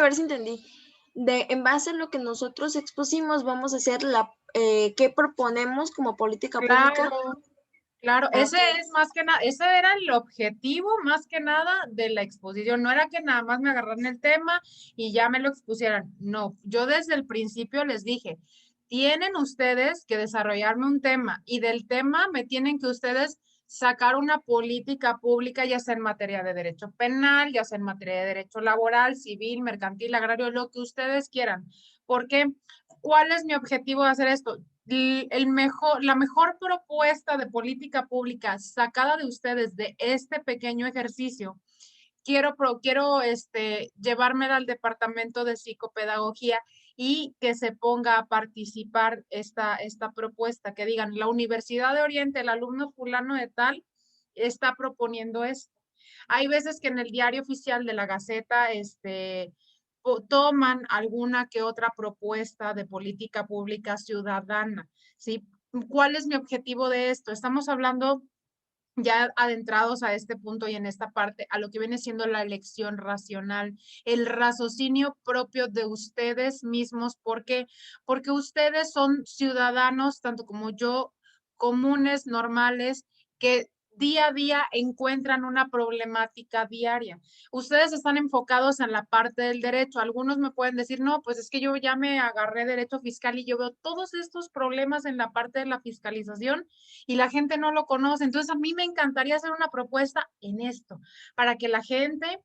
a ver si entendí. En base a lo que nosotros expusimos, vamos a hacer qué proponemos como política pública. Claro, claro, ese es más que nada, ese era el objetivo más que nada de la exposición. No era que nada más me agarraran el tema y ya me lo expusieran. No, yo desde el principio les dije, tienen ustedes que desarrollarme un tema y del tema me tienen que ustedes sacar una política pública, ya sea en materia de derecho penal, ya sea en materia de derecho laboral, civil, mercantil, agrario, lo que ustedes quieran. ¿Por qué? ¿Cuál es mi objetivo de hacer esto? La mejor propuesta de política pública sacada de ustedes de este pequeño ejercicio, quiero llevármela al departamento de psicopedagogía y que se ponga a participar esta propuesta, que digan, la Universidad de Oriente, el alumno fulano de tal, está proponiendo esto. Hay veces que en el diario oficial de la Gaceta, toman alguna que otra propuesta de política pública ciudadana, ¿sí? ¿Cuál es mi objetivo de esto? Estamos hablando ya adentrados a este punto y en esta parte, a lo que viene siendo la elección racional, el raciocinio propio de ustedes mismos. ¿Por qué? Porque ustedes son ciudadanos, tanto como yo, comunes, normales, que día a día encuentran una problemática diaria. Ustedes están enfocados en la parte del derecho. Algunos me pueden decir, no, pues es que yo ya me agarré derecho fiscal y yo veo todos estos problemas en la parte de la fiscalización y la gente no lo conoce. Entonces, a mí me encantaría hacer una propuesta en esto, para que la gente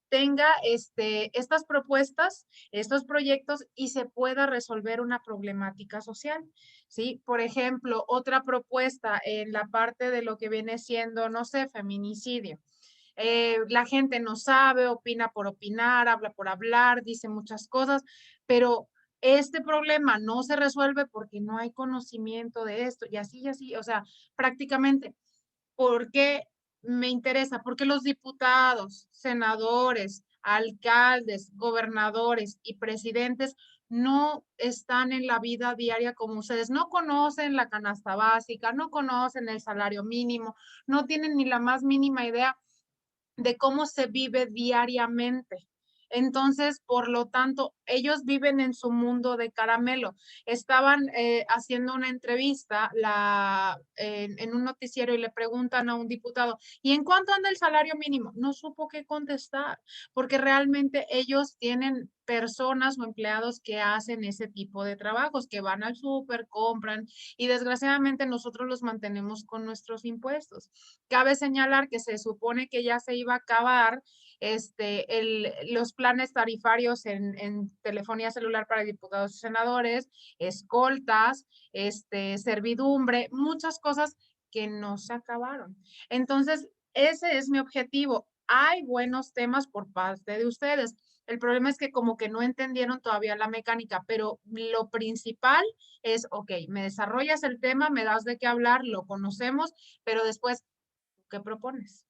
tenga estas propuestas, estos proyectos y se pueda resolver una problemática social, ¿sí? Por ejemplo, otra propuesta en la parte de lo que viene siendo, no sé, feminicidio. La gente no sabe, opina por opinar, habla por hablar, dice muchas cosas, pero este problema no se resuelve porque no hay conocimiento de esto y así, o sea, prácticamente, ¿por qué me interesa? Porque los diputados, senadores, alcaldes, gobernadores y presidentes no están en la vida diaria como ustedes, no conocen la canasta básica, no conocen el salario mínimo, no tienen ni la más mínima idea de cómo se vive diariamente. Entonces, por lo tanto, ellos viven en su mundo de caramelo. Estaban haciendo una entrevista en un noticiero y le preguntan a un diputado, ¿y en cuánto anda el salario mínimo? No supo qué contestar, porque realmente ellos tienen personas o empleados que hacen ese tipo de trabajos, que van al súper, compran, y desgraciadamente nosotros los mantenemos con nuestros impuestos. Cabe señalar que se supone que ya se iba a acabar los planes tarifarios en telefonía celular para diputados y senadores, escoltas, servidumbre, muchas cosas que no se acabaron. Entonces, ese es mi objetivo. Hay buenos temas por parte de ustedes. El problema es que como que no entendieron todavía la mecánica, pero lo principal es, ok, me desarrollas el tema, me das de qué hablar, lo conocemos, pero después, ¿qué propones?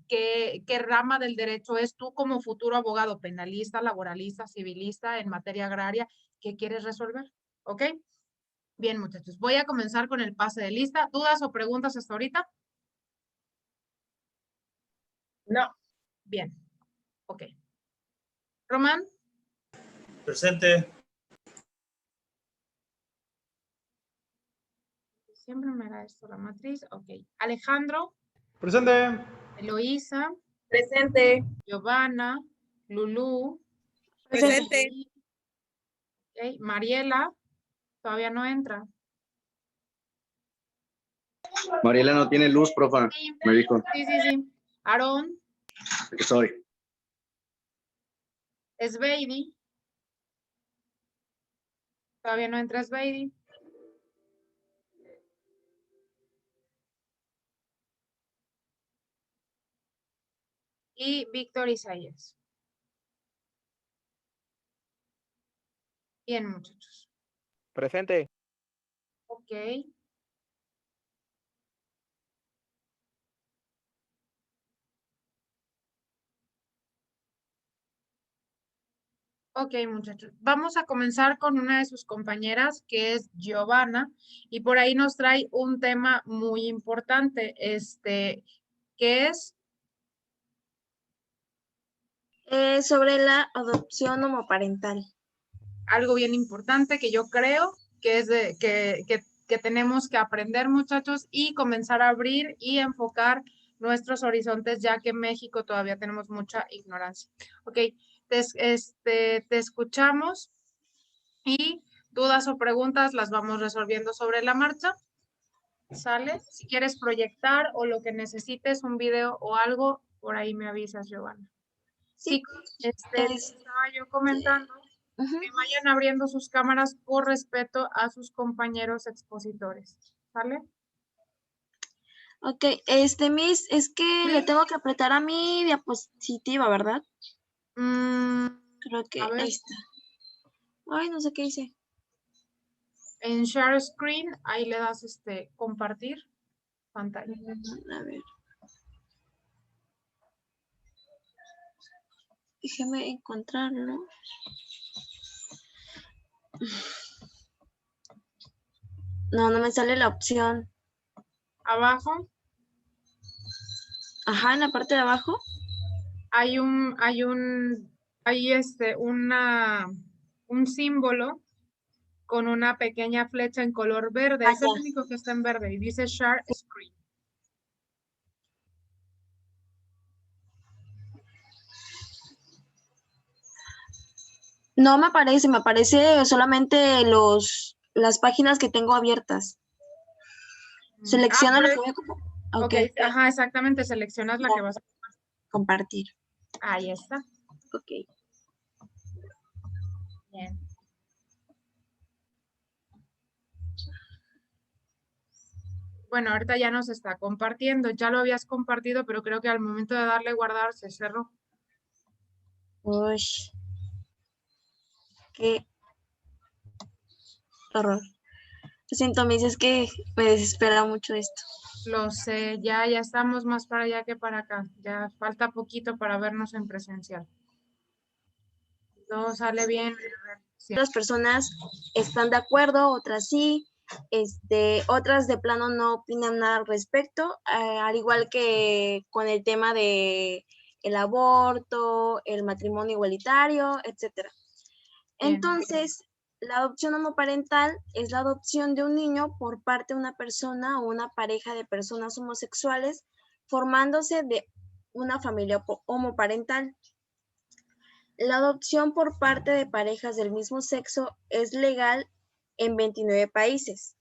¿Qué rama del derecho es tú como futuro abogado penalista, laboralista, civilista en materia agraria? ¿Qué quieres resolver? ¿Ok? Bien, muchachos, voy a comenzar con el pase de lista. ¿Dudas o preguntas hasta ahorita? No. Bien, ok. Román. Presente. Siempre me da esto la matriz. Ok. Alejandro. Presente. Eloísa. Presente. Giovanna. Lulú. Presente. Okay. Mariela. Todavía no entra. Mariela no tiene luz, profa. Me dijo. Sí. Aarón. Aquí estoy. Esbeidi. Todavía no entra Esbeidi. Y Víctor Isaías. Bien, muchachos. Presente. Ok. Ok, muchachos. Vamos a comenzar con una de sus compañeras, que es Giovanna, y por ahí nos trae un tema muy importante, que es Sobre la adopción homoparental. Algo bien importante que yo creo que es que tenemos que aprender, muchachos, y comenzar a abrir y enfocar nuestros horizontes, ya que en México todavía tenemos mucha ignorancia. Ok, te escuchamos y dudas o preguntas las vamos resolviendo sobre la marcha. ¿Sale? Si quieres proyectar o lo que necesites, un video o algo, por ahí me avisas, Giovanna. Sí. Chicos, estaba yo comentando Ujú. que vayan abriendo sus cámaras por respeto a sus compañeros expositores. ¿Sale? Ok, Miss, es que le tengo que apretar a mi diapositiva, ¿verdad? Creo que A ver. ahí está. Ay, no sé qué hice. En share screen, ahí le das compartir pantalla. A ver. Déjeme encontrarlo. No, no me sale la opción. Abajo Ajá, en la parte de abajo. hay un símbolo con una pequeña flecha en color verde. Es el Ya. único que está en verde y dice share screen. No me aparece solamente las páginas que tengo abiertas. Selecciona la que voy a Ok, ajá, exactamente, seleccionas la que vas a compartir. Ahí está. Ok. Bien. Bueno, ahorita ya nos está compartiendo. Ya lo habías compartido, pero creo que al momento de darle guardar se cerró. Uy. Qué horror. Lo siento, Miss, es que me desespera mucho esto. Lo sé, ya estamos más para allá que para acá. Ya falta poquito para vernos en presencial. Todo sale bien. Sí. Las personas están de acuerdo, otras sí, otras de plano no opinan nada al respecto, al igual que con el tema de el aborto, el matrimonio igualitario, etcétera. Bien. Entonces, la adopción homoparental es la adopción de un niño por parte de una persona o una pareja de personas homosexuales formándose de una familia homoparental. La adopción por parte de parejas del mismo sexo es legal en 29 países.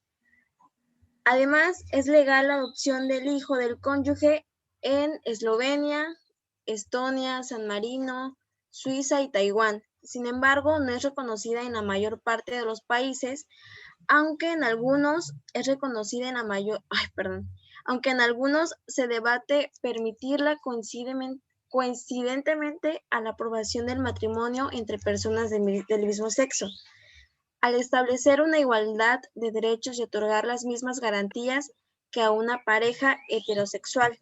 Además, es legal la adopción del hijo del cónyuge en Eslovenia, Estonia, San Marino, Suiza y Taiwán. Sin embargo, no es reconocida en la mayor parte de los países, aunque en algunos es reconocida en la aunque en algunos se debate permitirla coincidentemente a la aprobación del matrimonio entre personas del mismo sexo, al establecer una igualdad de derechos y otorgar las mismas garantías que a una pareja heterosexual.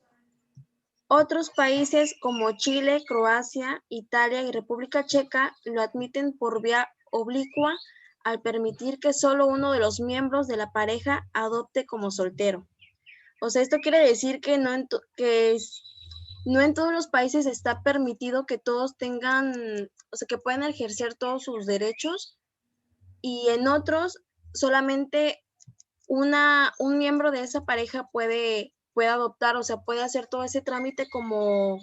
Otros países como Chile, Croacia, Italia y República Checa lo admiten por vía oblicua al permitir que solo uno de los miembros de la pareja adopte como soltero. O sea, esto quiere decir que no en todos los países está permitido que todos tengan, o sea, que puedan ejercer todos sus derechos, y en otros solamente un miembro de esa pareja puede adoptar, o sea, puede hacer todo ese trámite como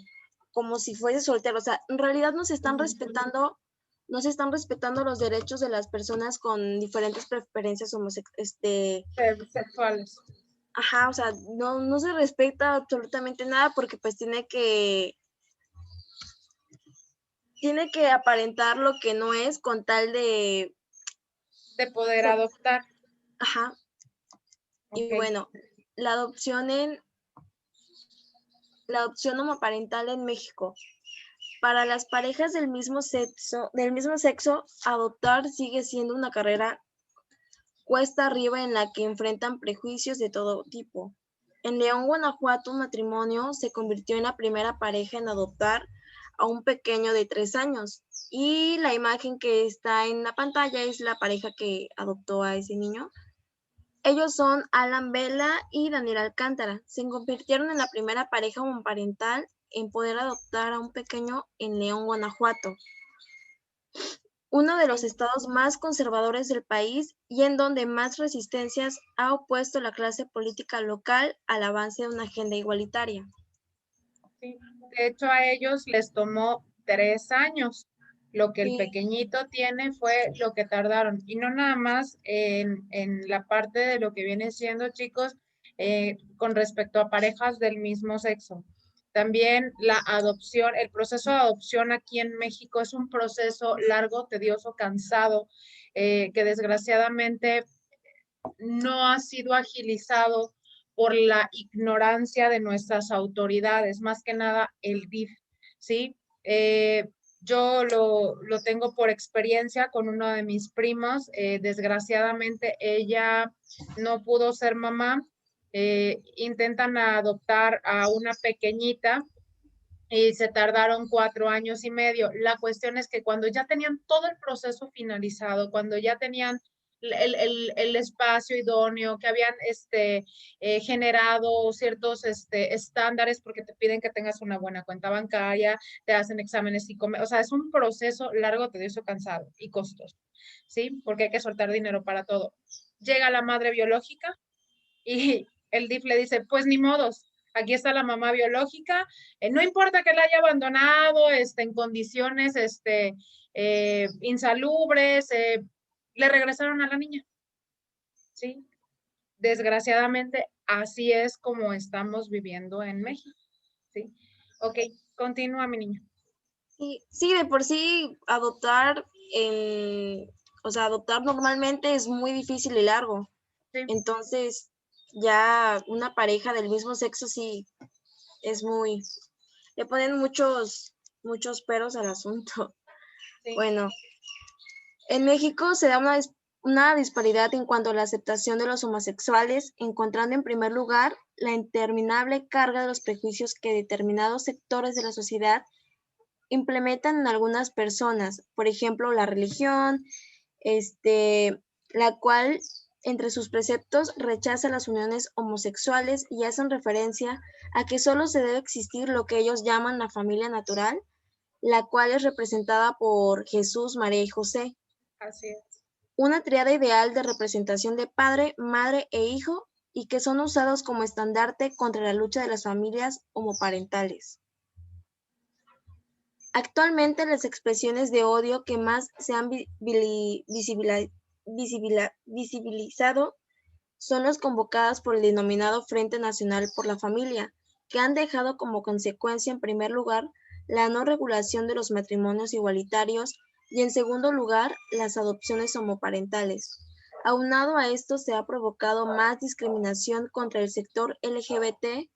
si fuese soltero. O sea, en realidad no se están respetando los derechos de las personas con diferentes preferencias sexuales. Ajá, o sea, no se respeta absolutamente nada porque pues tiene que aparentar lo que no es con tal de poder adoptar. Ajá. Okay. Y bueno, la adopción homoparental en México. Para las parejas del mismo sexo, adoptar sigue siendo una carrera cuesta arriba en la que enfrentan prejuicios de todo tipo. En León, Guanajuato, un matrimonio se convirtió en la primera pareja en adoptar a un pequeño de 3 años. Y la imagen que está en la pantalla es la pareja que adoptó a ese niño. Ellos son Alan Vela y Daniel Alcántara. Se convirtieron en la primera pareja homoparental en poder adoptar a un pequeño en León, Guanajuato, uno de los estados más conservadores del país y en donde más resistencias ha opuesto la clase política local al avance de una agenda igualitaria. Sí. De hecho, a ellos les tomó 3 años. Lo que el Sí. pequeñito tiene fue lo que tardaron. Y no nada más en la parte de lo que viene siendo, chicos, con respecto a parejas del mismo sexo. También la adopción, el proceso de adopción aquí en México es un proceso largo, tedioso, cansado, que desgraciadamente no ha sido agilizado por la ignorancia de nuestras autoridades, más que nada el DIF, ¿sí? Yo lo tengo por experiencia con uno de mis primos. Desgraciadamente ella no pudo ser mamá. Intentan adoptar a una pequeñita y se tardaron 4 años y medio. La cuestión es que cuando ya tenían todo el proceso finalizado, cuando ya tenían el espacio idóneo, que habían generado ciertos estándares, porque te piden que tengas una buena cuenta bancaria, te hacen exámenes o sea, es un proceso largo, tedioso, cansado y costoso, ¿sí? Porque hay que soltar dinero para todo. Llega la madre biológica y el DIF le dice, pues ni modos, aquí está la mamá biológica, no importa que la haya abandonado en condiciones insalubres, le regresaron a la niña, ¿sí? Desgraciadamente, así es como estamos viviendo en México, ¿sí? Ok, continúa, mi niño. Sí, de por sí adoptar, adoptar normalmente es muy difícil y largo. Sí. Entonces, ya una pareja del mismo sexo sí es muy, le ponen muchos peros al asunto. Sí. Bueno, en México se da una disparidad en cuanto a la aceptación de los homosexuales, encontrando en primer lugar la interminable carga de los prejuicios que determinados sectores de la sociedad implementan en algunas personas, por ejemplo, la religión, la cual entre sus preceptos rechaza las uniones homosexuales y hacen referencia a que solo se debe existir lo que ellos llaman la familia natural, la cual es representada por Jesús, María y José. Así es. Una triada ideal de representación de padre, madre e hijo y que son usados como estandarte contra la lucha de las familias homoparentales. Actualmente las expresiones de odio que más se han visibilizado son las convocadas por el denominado Frente Nacional por la Familia, que han dejado como consecuencia, en primer lugar, la no regulación de los matrimonios igualitarios y, en segundo lugar, las adopciones homoparentales. Aunado a esto, se ha provocado más discriminación contra el sector LGBT,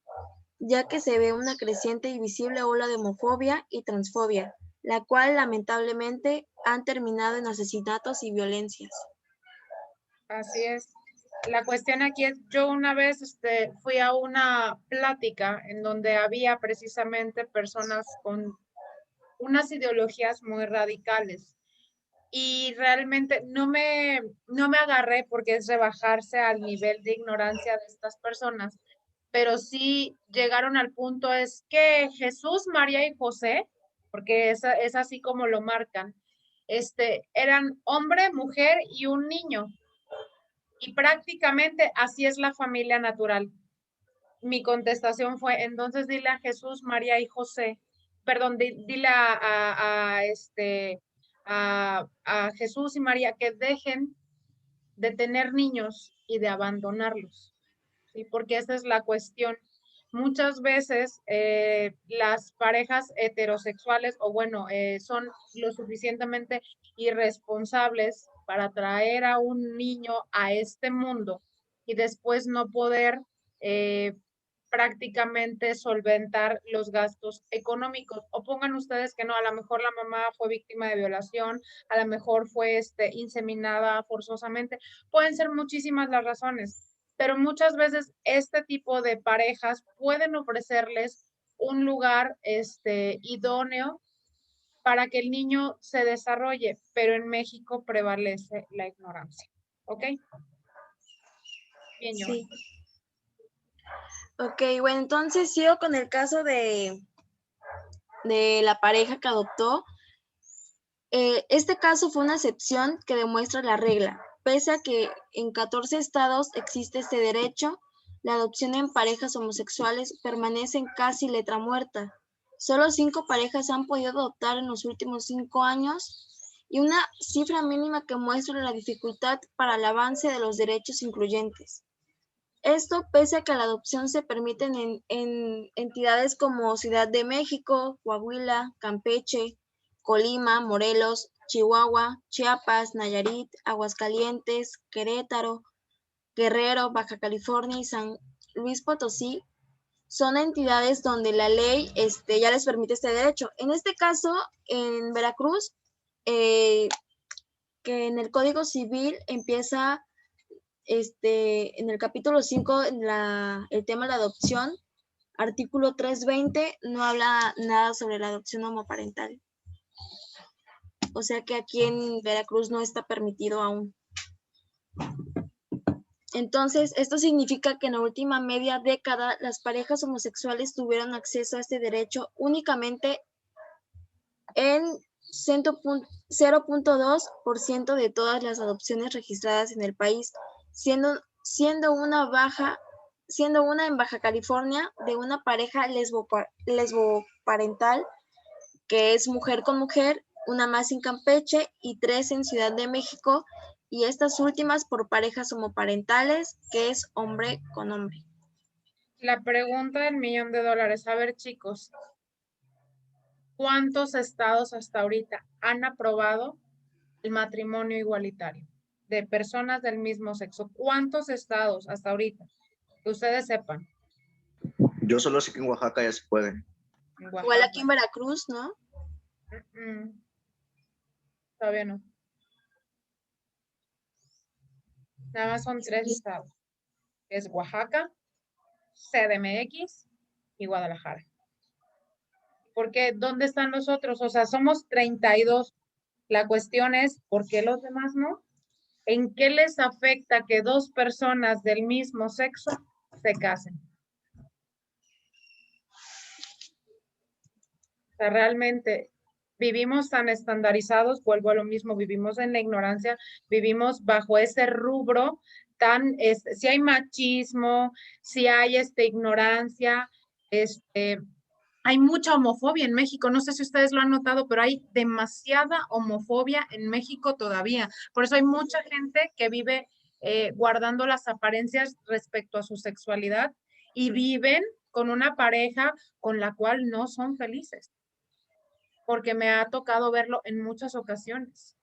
ya que se ve una creciente y visible ola de homofobia y transfobia, la cual lamentablemente han terminado en asesinatos y violencias. Así es. La cuestión aquí es, yo una vez fui a una plática en donde había precisamente personas con unas ideologías muy radicales y realmente no me agarré porque es rebajarse al nivel de ignorancia de estas personas, pero sí llegaron al punto, es que Jesús, María y José, porque es así como lo marcan, eran hombre, mujer y un niño. Y prácticamente así es la familia natural. Mi contestación fue, entonces dile a Jesús, María y José, perdón, dile a Jesús y María que dejen de tener niños y de abandonarlos, ¿sí? Porque esa es la cuestión. Muchas veces las parejas heterosexuales son lo suficientemente irresponsables para traer a un niño a este mundo y después no poder prácticamente solventar los gastos económicos. O pongan ustedes que no, a lo mejor la mamá fue víctima de violación, a lo mejor fue inseminada forzosamente. Pueden ser muchísimas las razones, pero muchas veces este tipo de parejas pueden ofrecerles un lugar idóneo para que el niño se desarrolle, pero en México prevalece la ignorancia. ¿Ok? Bien, Sí. Ok, bueno, entonces sigo con el caso de de la pareja que adoptó. Este caso fue una excepción que demuestra la regla. Pese a que en 14 estados existe este derecho, la adopción en parejas homosexuales permanece en casi letra muerta. Solo 5 parejas han podido adoptar en los últimos 5 años y una cifra mínima que muestra la dificultad para el avance de los derechos incluyentes. Esto pese a que la adopción se permite en entidades como Ciudad de México, Coahuila, Campeche, Colima, Morelos, Chihuahua, Chiapas, Nayarit, Aguascalientes, Querétaro, Guerrero, Baja California y San Luis Potosí. Son entidades donde la ley ya les permite este derecho. En este caso, en Veracruz, que en el Código Civil empieza en el capítulo 5, el tema de la adopción, artículo 320, no habla nada sobre la adopción homoparental. O sea que aquí en Veracruz no está permitido aún. Entonces, esto significa que en la última media década las parejas homosexuales tuvieron acceso a este derecho únicamente en 0.2% de todas las adopciones registradas en el país, siendo una en Baja California de una pareja lesboparental, que es mujer con mujer, una más en Campeche y 3 en Ciudad de México, y estas últimas por parejas homoparentales, que es hombre con hombre. La pregunta del $1,000,000. A ver, chicos, ¿cuántos estados hasta ahorita han aprobado el matrimonio igualitario de personas del mismo sexo? ¿Cuántos estados hasta ahorita? Que ustedes sepan. Yo solo sé que en Oaxaca ya se puede. En Oaxaca. Igual aquí en Veracruz, ¿no? Todavía no. Nada más son 3 estados. Es Oaxaca, CDMX y Guadalajara. Porque ¿dónde están los otros? O sea, somos 32. La cuestión es, ¿por qué los demás no? ¿En qué les afecta que 2 personas del mismo sexo se casen? O sea, realmente vivimos tan estandarizados, vuelvo a lo mismo, vivimos en la ignorancia, vivimos bajo ese rubro tan, si hay machismo, si hay ignorancia, hay mucha homofobia en México. No sé si ustedes lo han notado, pero hay demasiada homofobia en México todavía. Por eso hay mucha gente que vive guardando las apariencias respecto a su sexualidad y viven con una pareja con la cual no son felices. Porque me ha tocado verlo en muchas ocasiones.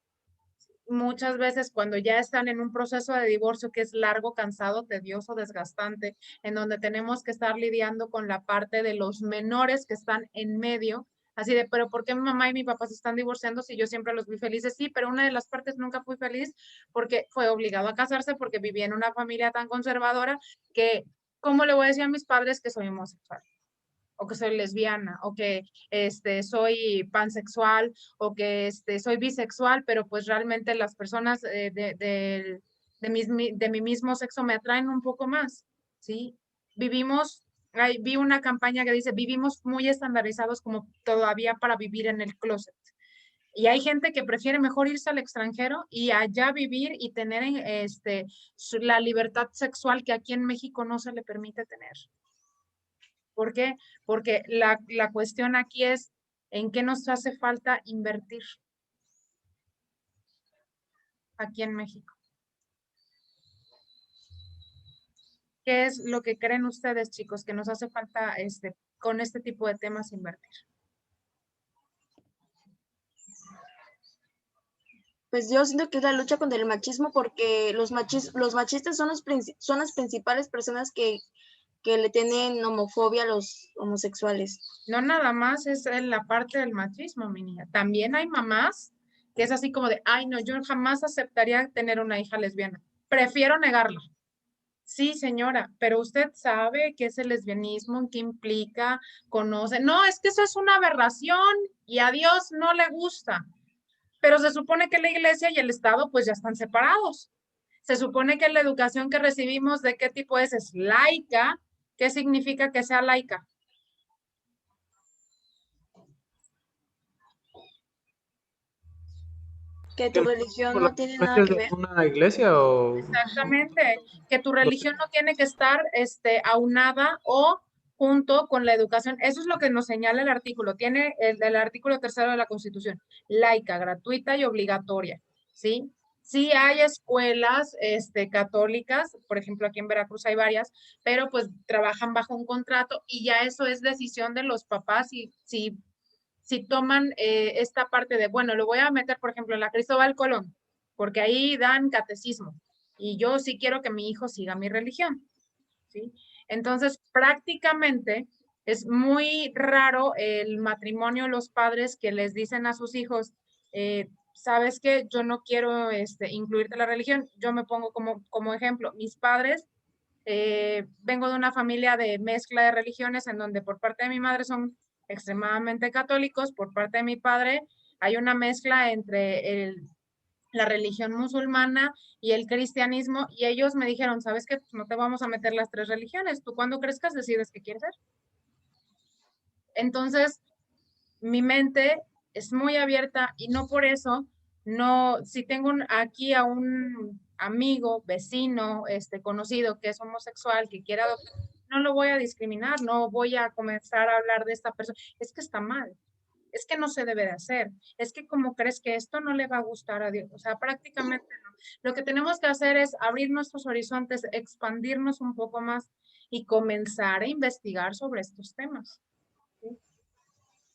Muchas veces cuando ya están en un proceso de divorcio que es largo, cansado, tedioso, desgastante, en donde tenemos que estar lidiando con la parte de los menores que están en medio, así de, pero ¿por qué mi mamá y mi papá se están divorciando si yo siempre los vi felices? Sí, pero una de las partes nunca fui feliz porque fue obligado a casarse porque vivía en una familia tan conservadora que, ¿cómo le voy a decir a mis padres que soy homosexual? O que soy lesbiana, o que soy pansexual, o que soy bisexual, pero pues realmente las personas de mi mismo sexo me atraen un poco más, ¿sí? Vi una campaña que dice, vivimos muy estandarizados como todavía para vivir en el closet. Y hay gente que prefiere mejor irse al extranjero y allá vivir y tener la libertad sexual que aquí en México no se le permite tener. ¿Por qué? Porque la cuestión aquí es en qué nos hace falta invertir aquí en México. ¿Qué es lo que creen ustedes, chicos, que nos hace falta con este tipo de temas invertir? Pues yo siento que es la lucha contra el machismo, porque los machistas son las principales personas que le tienen homofobia a los homosexuales. No nada más es la parte del machismo, mi niña. También hay mamás que es así como de, ay, no, yo jamás aceptaría tener una hija lesbiana. Prefiero negarla. Sí, señora, pero usted sabe qué es el lesbianismo, qué implica, conoce. No, es que eso es una aberración y a Dios no le gusta. Pero se supone que la iglesia y el Estado pues ya están separados. Se supone que la educación que recibimos, ¿de qué tipo es? Es laica. ¿Qué significa que sea laica? Que tu religión ¿Por no las tiene nada que influencias ver. de una iglesia o...? Exactamente, que tu religión no tiene que estar aunada o junto con la educación. Eso es lo que nos señala el artículo. Tiene el artículo 3º de la Constitución, laica, gratuita y obligatoria, ¿sí? Sí hay escuelas católicas, por ejemplo, aquí en Veracruz hay varias, pero pues trabajan bajo un contrato y ya eso es decisión de los papás y si toman esta parte de, bueno, lo voy a meter, por ejemplo, en la Cristóbal Colón, porque ahí dan catecismo y yo sí quiero que mi hijo siga mi religión, ¿sí? Entonces, prácticamente es muy raro el matrimonio, los padres que les dicen a sus hijos, ¿sabes qué? Yo no quiero incluirte en la religión. Yo me pongo como ejemplo, mis padres, vengo de una familia de mezcla de religiones en donde por parte de mi madre son extremadamente católicos, por parte de mi padre hay una mezcla entre la religión musulmana y el cristianismo, y ellos me dijeron, ¿sabes qué? Pues no te vamos a meter las 3 religiones, tú cuando crezcas decides qué quieres ser. Entonces, mi mente es muy abierta y no por eso, no, si tengo aquí a un amigo, vecino, conocido que es homosexual, que quiere adoptar, no lo voy a discriminar, no voy a comenzar a hablar de esta persona, es que está mal. Es que no se debe de hacer, es que como crees que esto no le va a gustar a Dios, o sea, prácticamente no. Lo que tenemos que hacer es abrir nuestros horizontes, expandirnos un poco más y comenzar a investigar sobre estos temas. ¿Sí?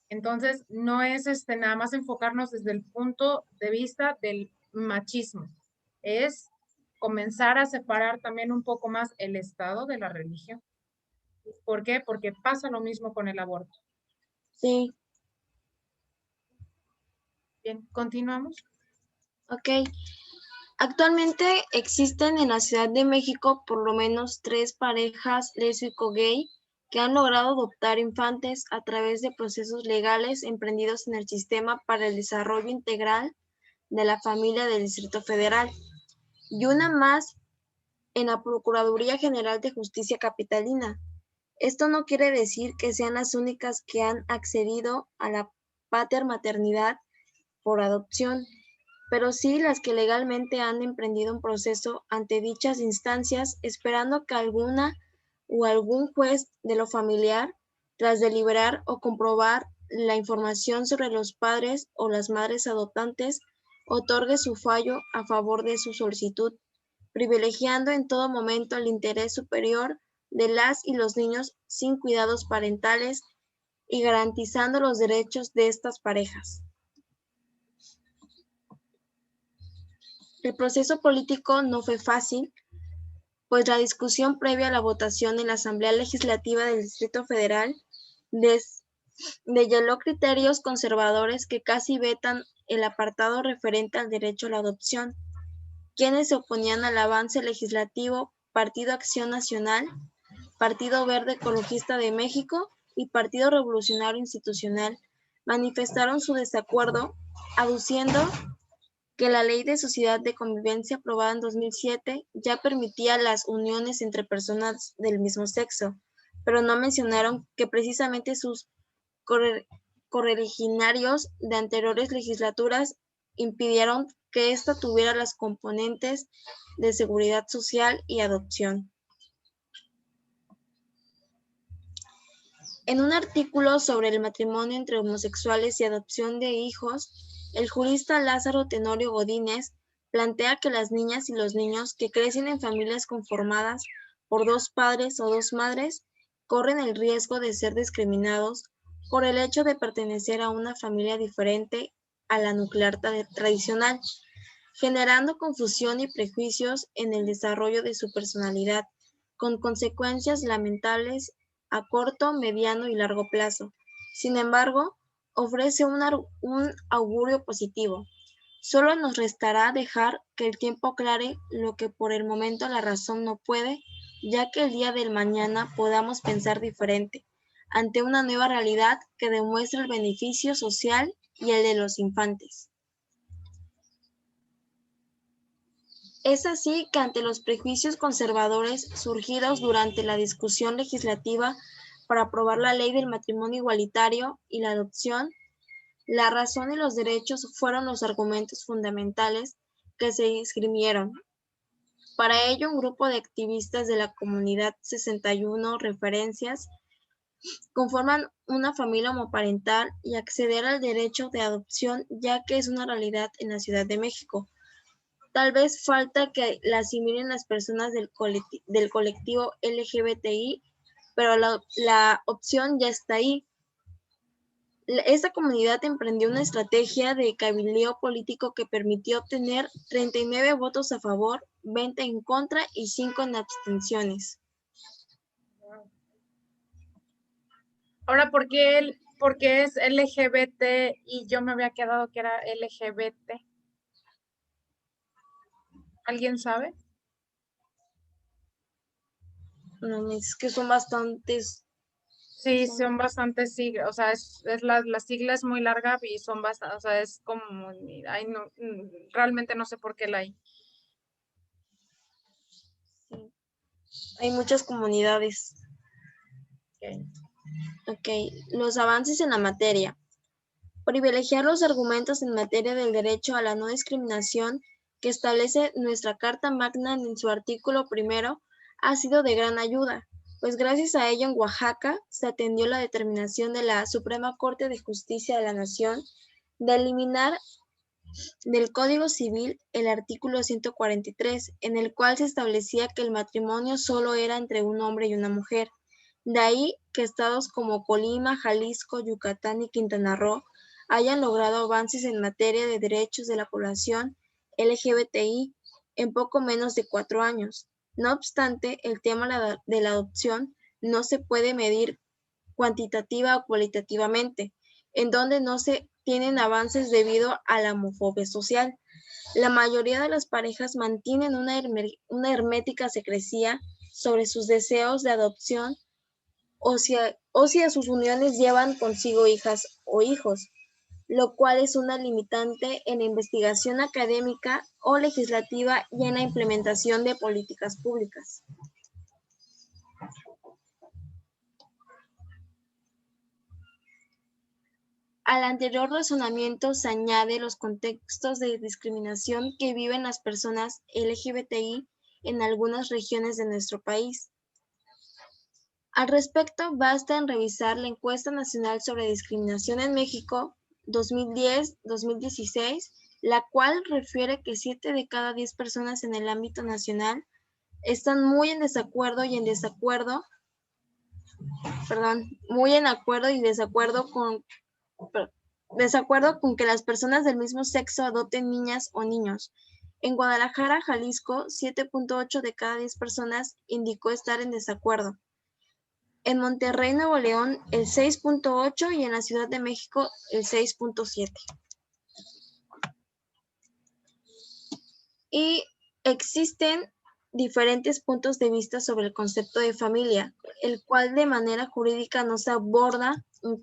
Entonces, no es nada más enfocarnos desde el punto de vista del machismo, es comenzar a separar también un poco más el Estado de la religión. ¿Por qué? Porque pasa lo mismo con el aborto. Sí, Bien, continuamos. ok. Actualmente existen en la Ciudad de México por lo menos 3 parejas lésbico-gay que han logrado adoptar infantes a través de procesos legales emprendidos en el Sistema para el Desarrollo Integral de la Familia del Distrito Federal, y una más en la Procuraduría General de Justicia Capitalina. Esto no quiere decir que sean las únicas que han accedido a la patermaternidad por adopción, pero sí las que legalmente han emprendido un proceso ante dichas instancias, esperando que alguna o algún juez de lo familiar, tras deliberar o comprobar la información sobre los padres o las madres adoptantes, otorgue su fallo a favor de su solicitud, privilegiando en todo momento el interés superior de las y los niños sin cuidados parentales y garantizando los derechos de estas parejas. El proceso político no fue fácil, pues la discusión previa a la votación en la Asamblea Legislativa del Distrito Federal desveló criterios conservadores que casi vetan el apartado referente al derecho a la adopción. Quienes se oponían al avance legislativo: Partido Acción Nacional, Partido Verde Ecologista de México y Partido Revolucionario Institucional, manifestaron su desacuerdo, aduciendo que la Ley de Sociedad de Convivencia aprobada en 2007 ya permitía las uniones entre personas del mismo sexo, pero no mencionaron que precisamente sus correligionarios de anteriores legislaturas impidieron que ésta tuviera las componentes de seguridad social y adopción. En un artículo sobre el matrimonio entre homosexuales y adopción de hijos, el jurista Lázaro Tenorio Godínez plantea que las niñas y los niños que crecen en familias conformadas por 2 padres o 2 madres corren el riesgo de ser discriminados por el hecho de pertenecer a una familia diferente a la nuclear tradicional, generando confusión y prejuicios en el desarrollo de su personalidad, con consecuencias lamentables a corto, mediano y largo plazo. Sin embargo, ofrece un augurio positivo. Solo nos restará dejar que el tiempo aclare lo que por el momento la razón no puede, ya que el día del mañana podamos pensar diferente, ante una nueva realidad que demuestra el beneficio social y el de los infantes. Es así que ante los prejuicios conservadores surgidos durante la discusión legislativa para aprobar la ley del matrimonio igualitario y la adopción, La razón y los derechos fueron los argumentos fundamentales que se esgrimieron. Para ello, un grupo de activistas de la comunidad 61 referencias conforman una familia homoparental y acceder al derecho de adopción, ya que es una realidad en la Ciudad de México. Tal vez falta que la asimilen las personas del colectivo LGBTI, pero la opción ya está ahí. Esta comunidad emprendió una estrategia de cabildeo político que permitió obtener 39 votos a favor, 20 en contra y 5 en abstenciones. Ahora, ¿por qué es LGBT y yo me había quedado que era LGBT? ¿Alguien sabe? No, es que son bastantes. Sí, son bastantes siglas, o sea, la sigla es muy larga y son bastantes, o sea, es como, ay, no, realmente no sé por qué la hay. Sí. Hay muchas comunidades. Okay. Ok, los avances en la materia. Privilegiar los argumentos en materia del derecho a la no discriminación que establece nuestra Carta Magna en su artículo primero ha sido de gran ayuda, pues gracias a ello en Oaxaca se atendió la determinación de la Suprema Corte de Justicia de la Nación de eliminar del Código Civil el artículo 143, en el cual se establecía que el matrimonio solo era entre un hombre y una mujer. De ahí que estados como Colima, Jalisco, Yucatán y Quintana Roo hayan logrado avances en materia de derechos de la población LGBTI en poco menos de 4 años. No obstante, el tema de la adopción no se puede medir cuantitativa o cualitativamente, en donde no se tienen avances debido a la homofobia social. La mayoría de las parejas mantienen una hermética secrecía sobre sus deseos de adopción o si a sus uniones llevan consigo hijas o hijos, lo cual es una limitante en la investigación académica o legislativa y en la implementación de políticas públicas. Al anterior razonamiento se añade los contextos de discriminación que viven las personas LGBTI en algunas regiones de nuestro país. Al respecto, basta en revisar la Encuesta Nacional sobre Discriminación en México 2010-2016, la cual refiere que 7 de cada 10 personas en el ámbito nacional están muy en acuerdo y desacuerdo con que las personas del mismo sexo adopten niñas o niños. En Guadalajara, Jalisco, 7.8 de cada 10 personas indicó estar en desacuerdo. En Monterrey, Nuevo León, el 6.8 y en la Ciudad de México, el 6.7. Y existen diferentes puntos de vista sobre el concepto de familia, el cual de manera jurídica no se aborda un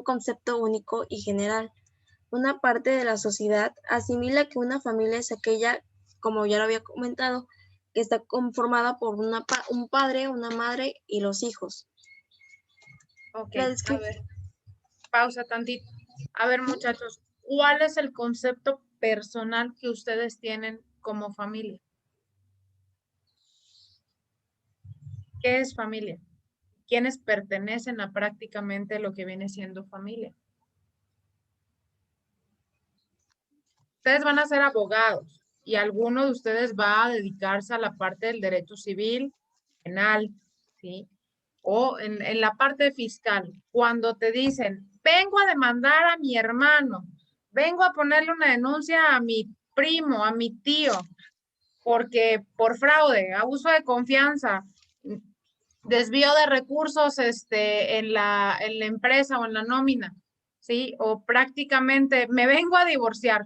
concepto único y general. Una parte de la sociedad asimila que una familia es aquella, como ya lo había comentado, que está conformada por un padre, una madre y los hijos. Ok, a ver, pausa tantito. A ver, muchachos, ¿cuál es el concepto personal que ustedes tienen como familia? ¿Qué es familia? ¿Quiénes pertenecen a prácticamente lo que viene siendo familia? Ustedes van a ser abogados y alguno de ustedes va a dedicarse a la parte del derecho civil, penal, ¿sí? O en la parte fiscal. Cuando te dicen, vengo a demandar a mi hermano, vengo a ponerle una denuncia a mi primo, a mi tío, porque por fraude, abuso de confianza, desvío de recursos en la empresa o en la nómina, ¿sí? O prácticamente me vengo a divorciar.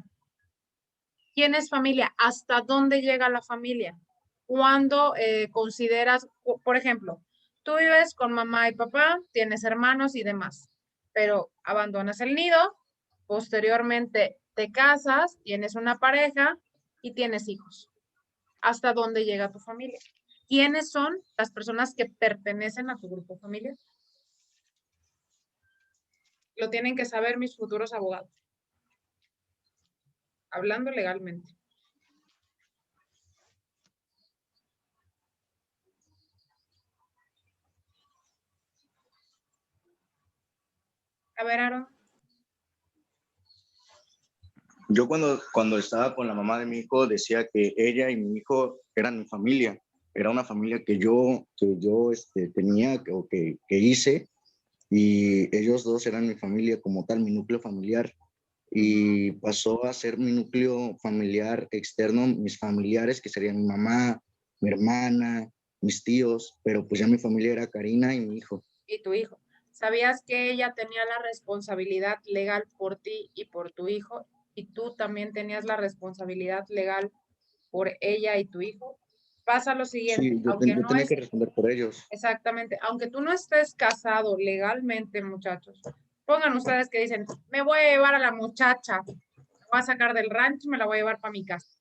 ¿Quién es familia? ¿Hasta dónde llega la familia? Cuando consideras, por ejemplo, tú vives con mamá y papá, tienes hermanos y demás, pero abandonas el nido, posteriormente te casas, tienes una pareja y tienes hijos. ¿Hasta dónde llega tu familia? ¿Quiénes son las personas que pertenecen a tu grupo familiar? Lo tienen que saber mis futuros abogados. Hablando legalmente. A ver, Aaron. Yo cuando estaba con la mamá de mi hijo decía que ella y mi hijo eran mi familia. Era una familia que yo tenía o que hice, y ellos dos eran mi familia como tal, mi núcleo familiar. Y pasó a ser mi núcleo familiar externo, mis familiares, que serían mi mamá, mi hermana, mis tíos, pero pues ya mi familia era Karina y mi hijo. Y tu hijo. ¿Sabías que ella tenía la responsabilidad legal por ti y por tu hijo? Y tú también tenías la responsabilidad legal por ella y tu hijo. Pasa lo siguiente, Sí, yo aunque no tenía es que responder por ellos. exactamente, aunque tú no estés casado legalmente, muchachos, pongan ustedes que dicen, me voy a llevar a la muchacha, la voy a sacar del rancho y me la voy a llevar para mi casa.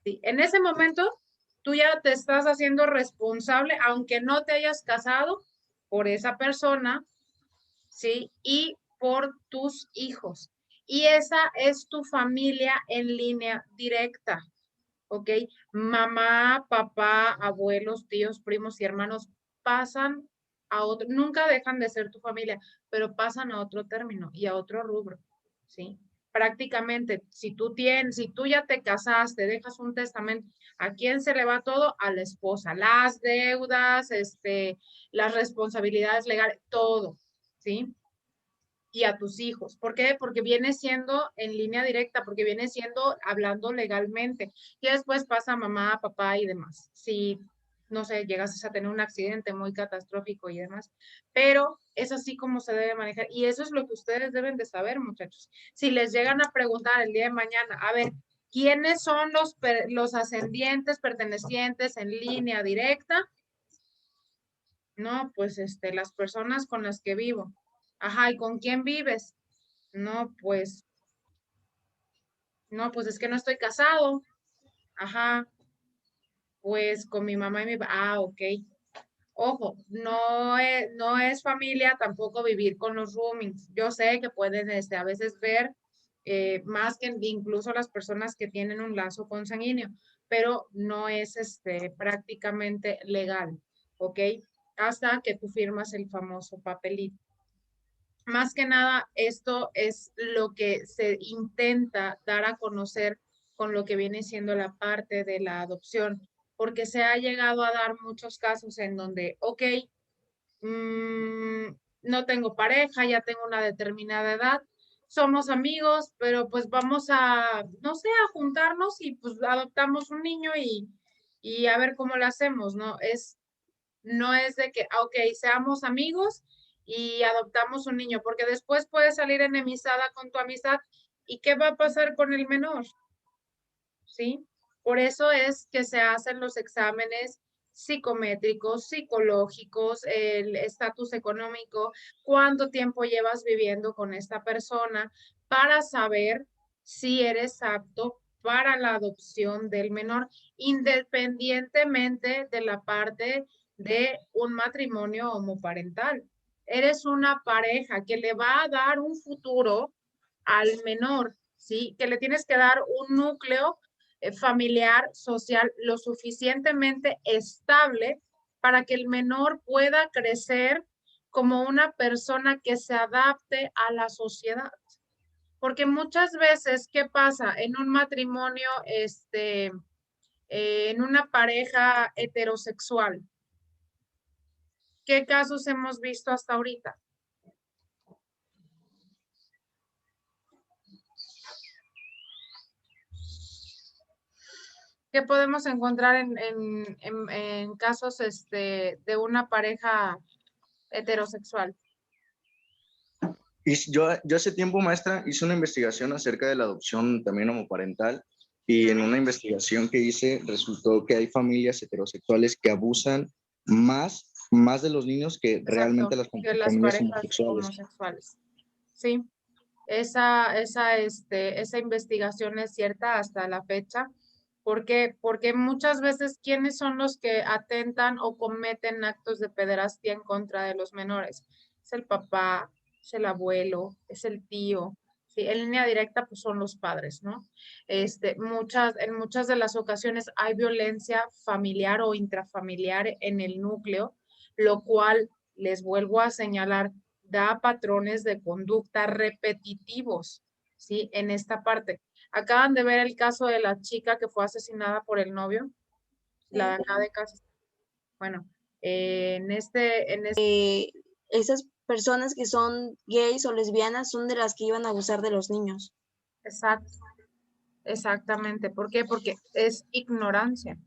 Sí, en ese momento, tú ya te estás haciendo responsable, aunque no te hayas casado, por esa persona, ¿sí? Y por tus hijos. Y esa es tu familia en línea directa, ¿ok? Mamá, papá, abuelos, tíos, primos y hermanos pasan a otro, nunca dejan de ser tu familia, pero pasan a otro término y a otro rubro, ¿sí? Prácticamente, si tú ya te casaste, dejas un testamento, ¿a quién se le va todo? A la esposa, las deudas, las responsabilidades legales, todo, ¿sí? Y a tus hijos. ¿Por qué? Porque viene siendo en línea directa, porque viene siendo hablando legalmente. Y después pasa mamá, papá y demás. Si, no sé, llegas a tener un accidente muy catastrófico y demás. Pero es así como se debe manejar. Y eso es lo que ustedes deben de saber, muchachos. Si les llegan a preguntar el día de mañana, a ver, ¿quiénes son los ascendientes pertenecientes en línea directa? No, pues las personas con las que vivo. Ajá, ¿y con quién vives? No, pues es que no estoy casado. Ajá, pues con mi mamá y mi papá. Ah, ok. Ojo, no es familia tampoco vivir con los roomings. Yo sé que pueden a veces ver más que incluso las personas que tienen un lazo consanguíneo, pero no es prácticamente legal, ¿ok? Hasta que tú firmas el famoso papelito. Más que nada, esto es lo que se intenta dar a conocer con lo que viene siendo la parte de la adopción, porque se ha llegado a dar muchos casos en donde, ok, no tengo pareja, ya tengo una determinada edad, somos amigos, pero pues vamos a, no sé, a juntarnos y pues adoptamos un niño y a ver cómo lo hacemos, ¿no? No es de que, ok, seamos amigos y adoptamos un niño, porque después puedes salir enemistada con tu amistad. ¿Y qué va a pasar con el menor? ¿Sí? Por eso es que se hacen los exámenes psicométricos, psicológicos, el estatus económico, cuánto tiempo llevas viviendo con esta persona para saber si eres apto para la adopción del menor, independientemente de la parte de un matrimonio homoparental. Eres una pareja que le va a dar un futuro al menor, ¿sí? Que le tienes que dar un núcleo familiar, social, lo suficientemente estable para que el menor pueda crecer como una persona que se adapte a la sociedad. Porque muchas veces, ¿qué pasa? En un matrimonio, en una pareja heterosexual, ¿qué casos hemos visto hasta ahorita? ¿Qué podemos encontrar en casos de una pareja heterosexual? Y yo hace tiempo, maestra, hice una investigación acerca de la adopción también homoparental, y en una investigación que hice resultó que hay familias heterosexuales que abusan más de los niños que Exacto, realmente las que las familias parejas homosexuales. Sí, esa investigación es cierta hasta la fecha. ¿Por qué? Porque muchas veces, ¿quiénes son los que atentan o cometen actos de pederastia en contra de los menores? Es el papá, es el abuelo, es el tío. Sí, en línea directa, pues son los padres, ¿no? En muchas de las ocasiones hay violencia familiar o intrafamiliar en el núcleo, lo cual, les vuelvo a señalar, da patrones de conducta repetitivos, ¿sí? En esta parte. Acaban de ver el caso de la chica que fue asesinada por el novio, la de acá de casa. Bueno, Esas personas que son gays o lesbianas son de las que iban a abusar de los niños. Exacto, exactamente. ¿Por qué? Porque es ignorancia.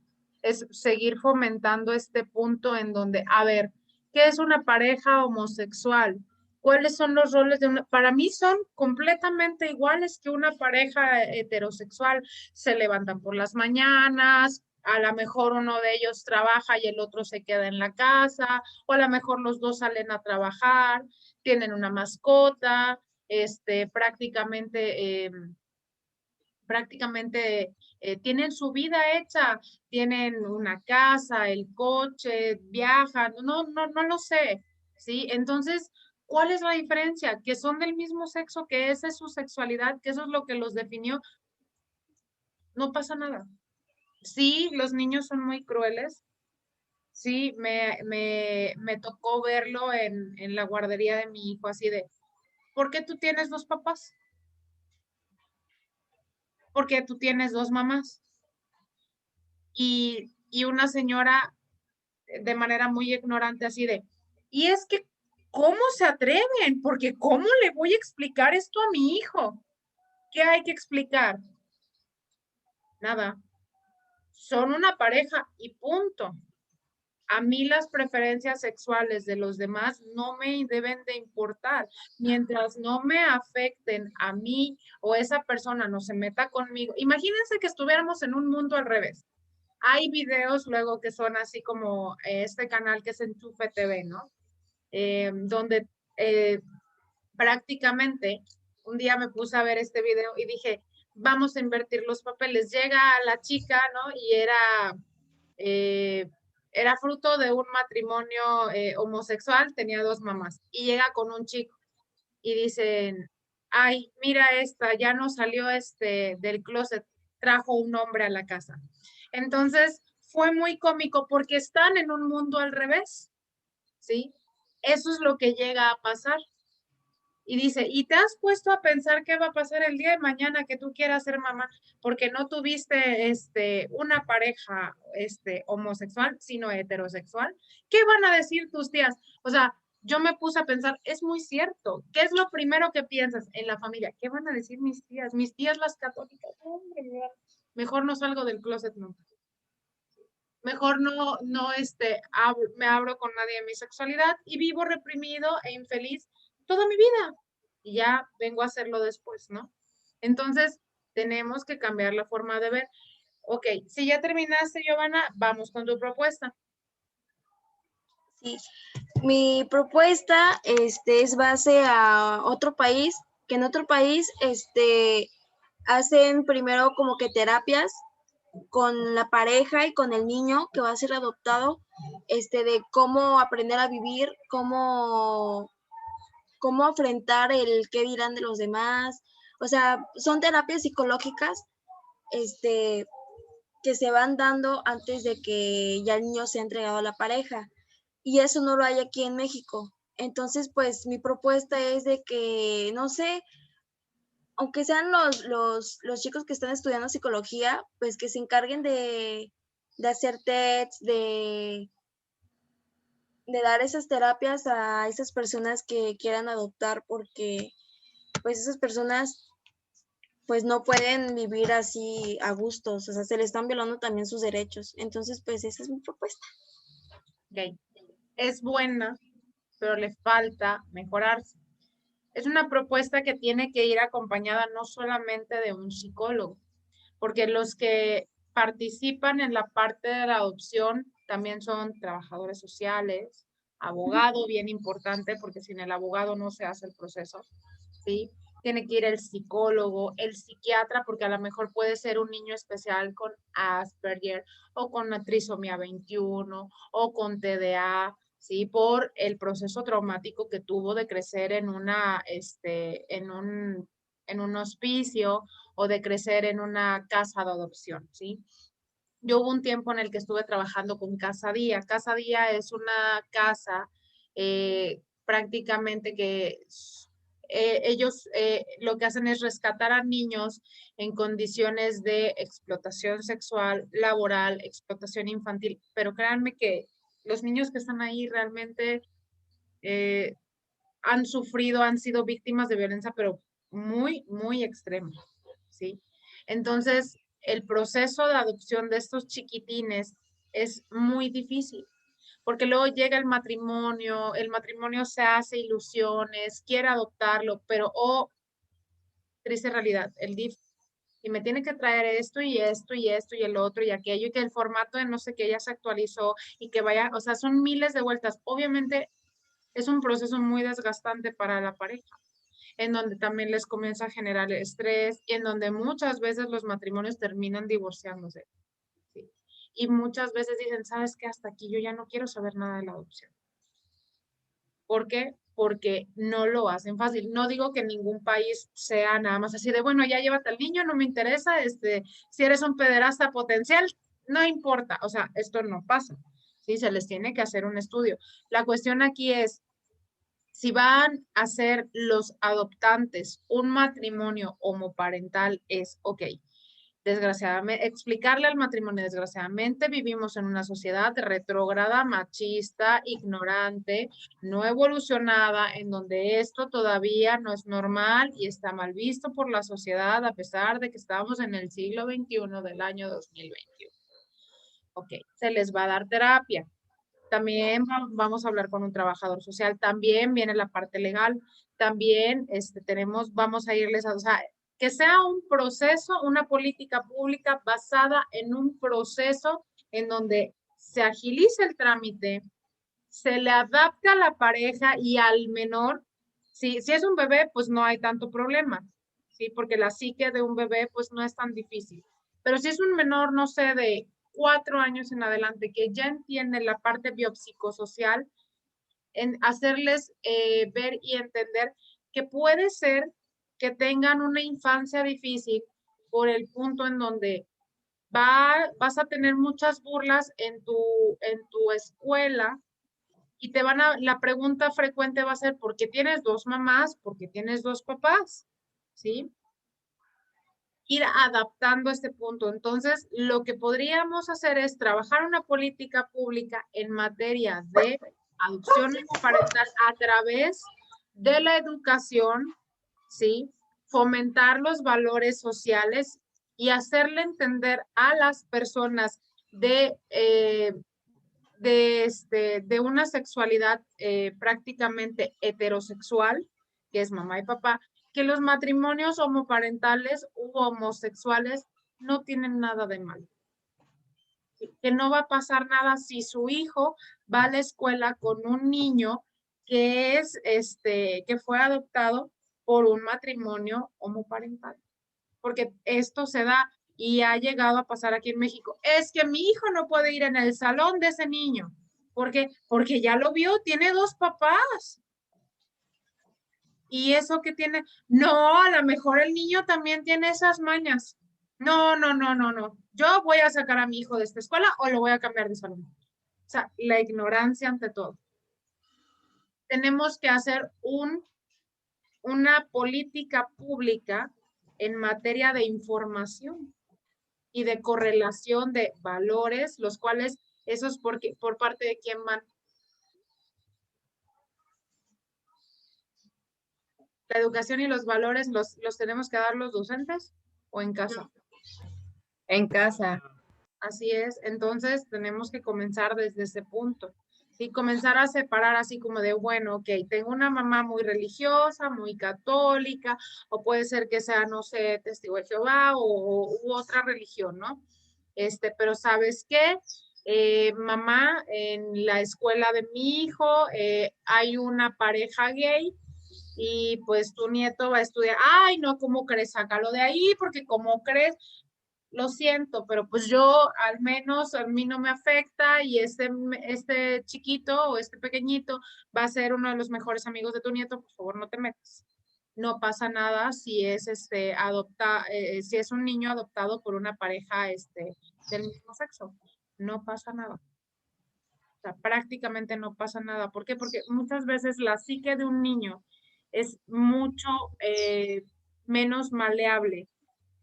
Es seguir fomentando este punto en donde, a ver, ¿qué es una pareja homosexual? ¿Cuáles son los roles de una? Para mí son completamente iguales que una pareja heterosexual. Se levantan por las mañanas, a lo mejor uno de ellos trabaja y el otro se queda en la casa, o a lo mejor los dos salen a trabajar, tienen una mascota, prácticamente tienen su vida hecha, tienen una casa, el coche, viajan, no lo sé, ¿sí? Entonces, ¿cuál es la diferencia? Que son del mismo sexo, que esa es su sexualidad, que eso es lo que los definió, no pasa nada. Sí, los niños son muy crueles, sí, me tocó verlo en la guardería de mi hijo, así de, ¿por qué tú tienes dos papás? Porque tú tienes dos mamás. Y una señora de manera muy ignorante así de, y es que, ¿cómo se atreven? Porque ¿cómo le voy a explicar esto a mi hijo? ¿Qué hay que explicar? Nada. Son una pareja y punto. A mí las preferencias sexuales de los demás no me deben de importar. Mientras no me afecten a mí o esa persona no se meta conmigo. Imagínense que estuviéramos en un mundo al revés. Hay videos luego que son así como este canal que es Enchufe TV, ¿no? Donde prácticamente un día me puse a ver este video y dije, vamos a invertir los papeles. Llega la chica, ¿no? Y era fruto de un matrimonio homosexual, tenía dos mamás, y llega con un chico y dicen, ay, mira esta, ya no salió del closet, trajo un hombre a la casa. Entonces, fue muy cómico porque están en un mundo al revés, ¿sí? Eso es lo que llega a pasar. Y dice, ¿y te has puesto a pensar qué va a pasar el día de mañana que tú quieras ser mamá? Porque no tuviste una pareja homosexual, sino heterosexual. ¿Qué van a decir tus tías? O sea, yo me puse a pensar, es muy cierto. ¿Qué es lo primero que piensas en la familia? ¿Qué van a decir mis tías? Mis tías las católicas. Hombre, mejor no salgo del closet nunca. Mejor me abro con nadie de mi sexualidad y vivo reprimido e infeliz toda mi vida. Y ya vengo a hacerlo después, ¿no? Entonces, tenemos que cambiar la forma de ver. Ok, si ya terminaste, Giovanna, vamos con tu propuesta. Sí, mi propuesta es base a otro país, que en otro país hacen primero como que terapias con la pareja y con el niño que va a ser adoptado, de cómo aprender a vivir, cómo afrontar el qué dirán de los demás. O sea, son terapias psicológicas que se van dando antes de que ya el niño sea entregado a la pareja. Y eso no lo hay aquí en México. Entonces, pues mi propuesta es de que, no sé, aunque sean los chicos que están estudiando psicología, pues que se encarguen de hacer tests, de dar esas terapias a esas personas que quieran adoptar, porque pues esas personas pues no pueden vivir así a gustos, o sea, se le están violando también sus derechos. Entonces, pues esa es mi propuesta. Ok. Es buena, pero le falta mejorarse. Es una propuesta que tiene que ir acompañada no solamente de un psicólogo, porque los que participan en la parte de la adopción también son trabajadores sociales, abogado, bien importante, porque sin el abogado no se hace el proceso, ¿sí? Tiene que ir el psicólogo, el psiquiatra, porque a lo mejor puede ser un niño especial con Asperger o con la trisomía 21 o con TDA ¿sí? Por el proceso traumático que tuvo de crecer en en un hospicio o de crecer en una casa de adopción, ¿sí? Yo hubo un tiempo en el que estuve trabajando con Casa Día. Casa Día es una casa prácticamente que ellos lo que hacen es rescatar a niños en condiciones de explotación sexual, laboral, explotación infantil, pero créanme que los niños que están ahí realmente eh, han sufrido, han sido víctimas de violencia, pero muy, muy extrema, ¿sí? Entonces, el proceso de adopción de estos chiquitines es muy difícil, porque luego llega el matrimonio se hace ilusiones, quiere adoptarlo, pero, oh, triste realidad, el DIF, y me tiene que traer esto y esto y esto y el otro y aquello, y que el formato de no sé qué ya se actualizó y que vaya, o sea, son miles de vueltas. Obviamente es un proceso muy desgastante para la pareja, en donde también les comienza a generar estrés y en donde muchas veces los matrimonios terminan divorciándose. ¿Sí? Y muchas veces dicen, ¿sabes qué? Hasta aquí yo ya no quiero saber nada de la adopción. ¿Por qué? Porque no lo hacen fácil. No digo que ningún país sea nada más así de, bueno, ya llévate al niño, no me interesa, si eres un pederasta potencial, no importa. O sea, esto no pasa. Sí, se les tiene que hacer un estudio. La cuestión aquí es, si van a ser los adoptantes un matrimonio homoparental, es ok. Desgraciadamente, explicarle al matrimonio, desgraciadamente vivimos en una sociedad retrógrada, machista, ignorante, no evolucionada, en donde esto todavía no es normal y está mal visto por la sociedad, a pesar de que estamos en el siglo XXI del año 2021. Ok, se les va a dar terapia. También vamos a hablar con un trabajador social, también viene la parte legal, también vamos a irles a, o sea, que sea un proceso, una política pública basada en un proceso en donde se agilice el trámite, se le adapte a la pareja y al menor. Si es un bebé, pues no hay tanto problema, ¿sí? Porque la psique de un bebé, pues no es tan difícil. Pero si es un menor, no sé, de 4 años en adelante, que ya entiende la parte biopsicosocial, en hacerles ver y entender que puede ser que tengan una infancia difícil por el punto en donde vas a tener muchas burlas en tu escuela y la pregunta frecuente va a ser, ¿por qué tienes 2 mamás? ¿Por qué tienes 2 papás? ¿Sí? Ir adaptando este punto. Entonces, lo que podríamos hacer es trabajar una política pública en materia de adopción homoparental a través de la educación, ¿sí? Fomentar los valores sociales y hacerle entender a las personas de una sexualidad prácticamente heterosexual, que es mamá y papá, que los matrimonios homoparentales u homosexuales no tienen nada de malo. Que no va a pasar nada si su hijo va a la escuela con un niño que que fue adoptado por un matrimonio homoparental. Porque esto se da y ha llegado a pasar aquí en México. Es que mi hijo no puede ir en el salón de ese niño. ¿Por qué? Porque ya lo vio, tiene 2 papás. ¿Y eso qué tiene? No, a lo mejor el niño también tiene esas mañas. No, no, no, no, no. Yo voy a sacar a mi hijo de esta escuela o lo voy a cambiar de salón. O sea, la ignorancia ante todo. Tenemos que hacer una política pública en materia de información y de correlación de valores, los cuales, esos por parte de quién van. ¿La educación y los valores los tenemos que dar los docentes o en casa? En casa. Así es, entonces tenemos que comenzar desde ese punto. Y comenzar a separar así como de, bueno, ok, tengo una mamá muy religiosa, muy católica, o puede ser que sea, no sé, testigo de Jehová u otra religión, ¿no? Pero ¿sabes qué? Mamá, en la escuela de mi hijo hay una pareja gay y pues tu nieto va a estudiar. Ay, no, ¿cómo crees? Sácalo de ahí, porque ¿cómo crees? lo siento, pero pues yo al menos a mí no me afecta y este chiquito o este pequeñito va a ser uno de los mejores amigos de tu nieto, por favor no te metas. No pasa nada si es si es un niño adoptado por una pareja del mismo sexo. No pasa nada. O sea, prácticamente no pasa nada. ¿Por qué? Porque muchas veces la psique de un niño es mucho menos maleable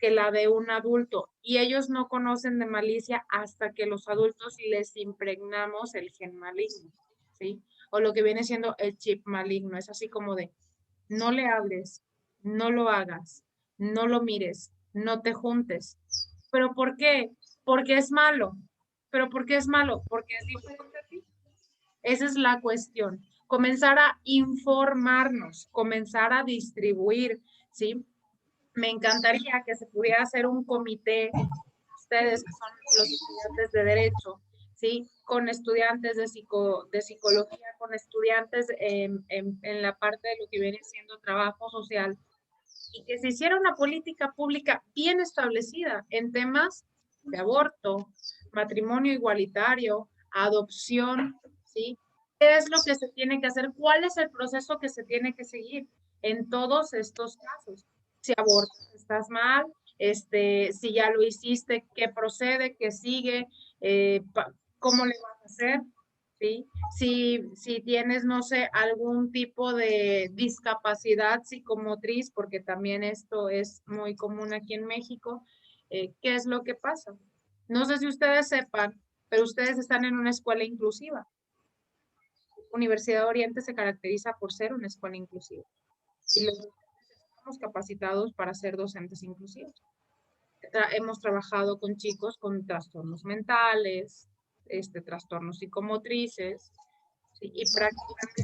que la de un adulto y ellos no conocen de malicia hasta que los adultos les impregnamos el gen maligno, ¿sí? O lo que viene siendo el chip maligno. Es así como de, no le hables, no lo hagas, no lo mires, no te juntes. ¿Pero por qué? Porque es malo. ¿Pero por qué es malo? Porque es diferente a ti. Esa es la cuestión. Comenzar a informarnos, comenzar a distribuir, ¿sí? Me encantaría que se pudiera hacer un comité, ustedes que son los estudiantes de Derecho, ¿sí? Con estudiantes de psicología, con estudiantes en la parte de lo que viene siendo trabajo social, y que se hiciera una política pública bien establecida en temas de aborto, matrimonio igualitario, adopción, ¿sí? ¿Qué es lo que se tiene que hacer? ¿Cuál es el proceso que se tiene que seguir en todos estos casos? Si abortas, estás mal, si ya lo hiciste, ¿qué procede? ¿Qué sigue? ¿Cómo le vas a hacer? ¿Sí? Si tienes, no sé, algún tipo de discapacidad psicomotriz, porque también esto es muy común aquí en México, ¿qué es lo que pasa? No sé si ustedes sepan, pero ustedes están en una escuela inclusiva. Universidad Oriente se caracteriza por ser una escuela inclusiva. Y los docentes estamos capacitados para ser docentes inclusivos. Hemos trabajado con chicos con trastornos mentales, trastornos psicomotrices, ¿sí? Y prácticamente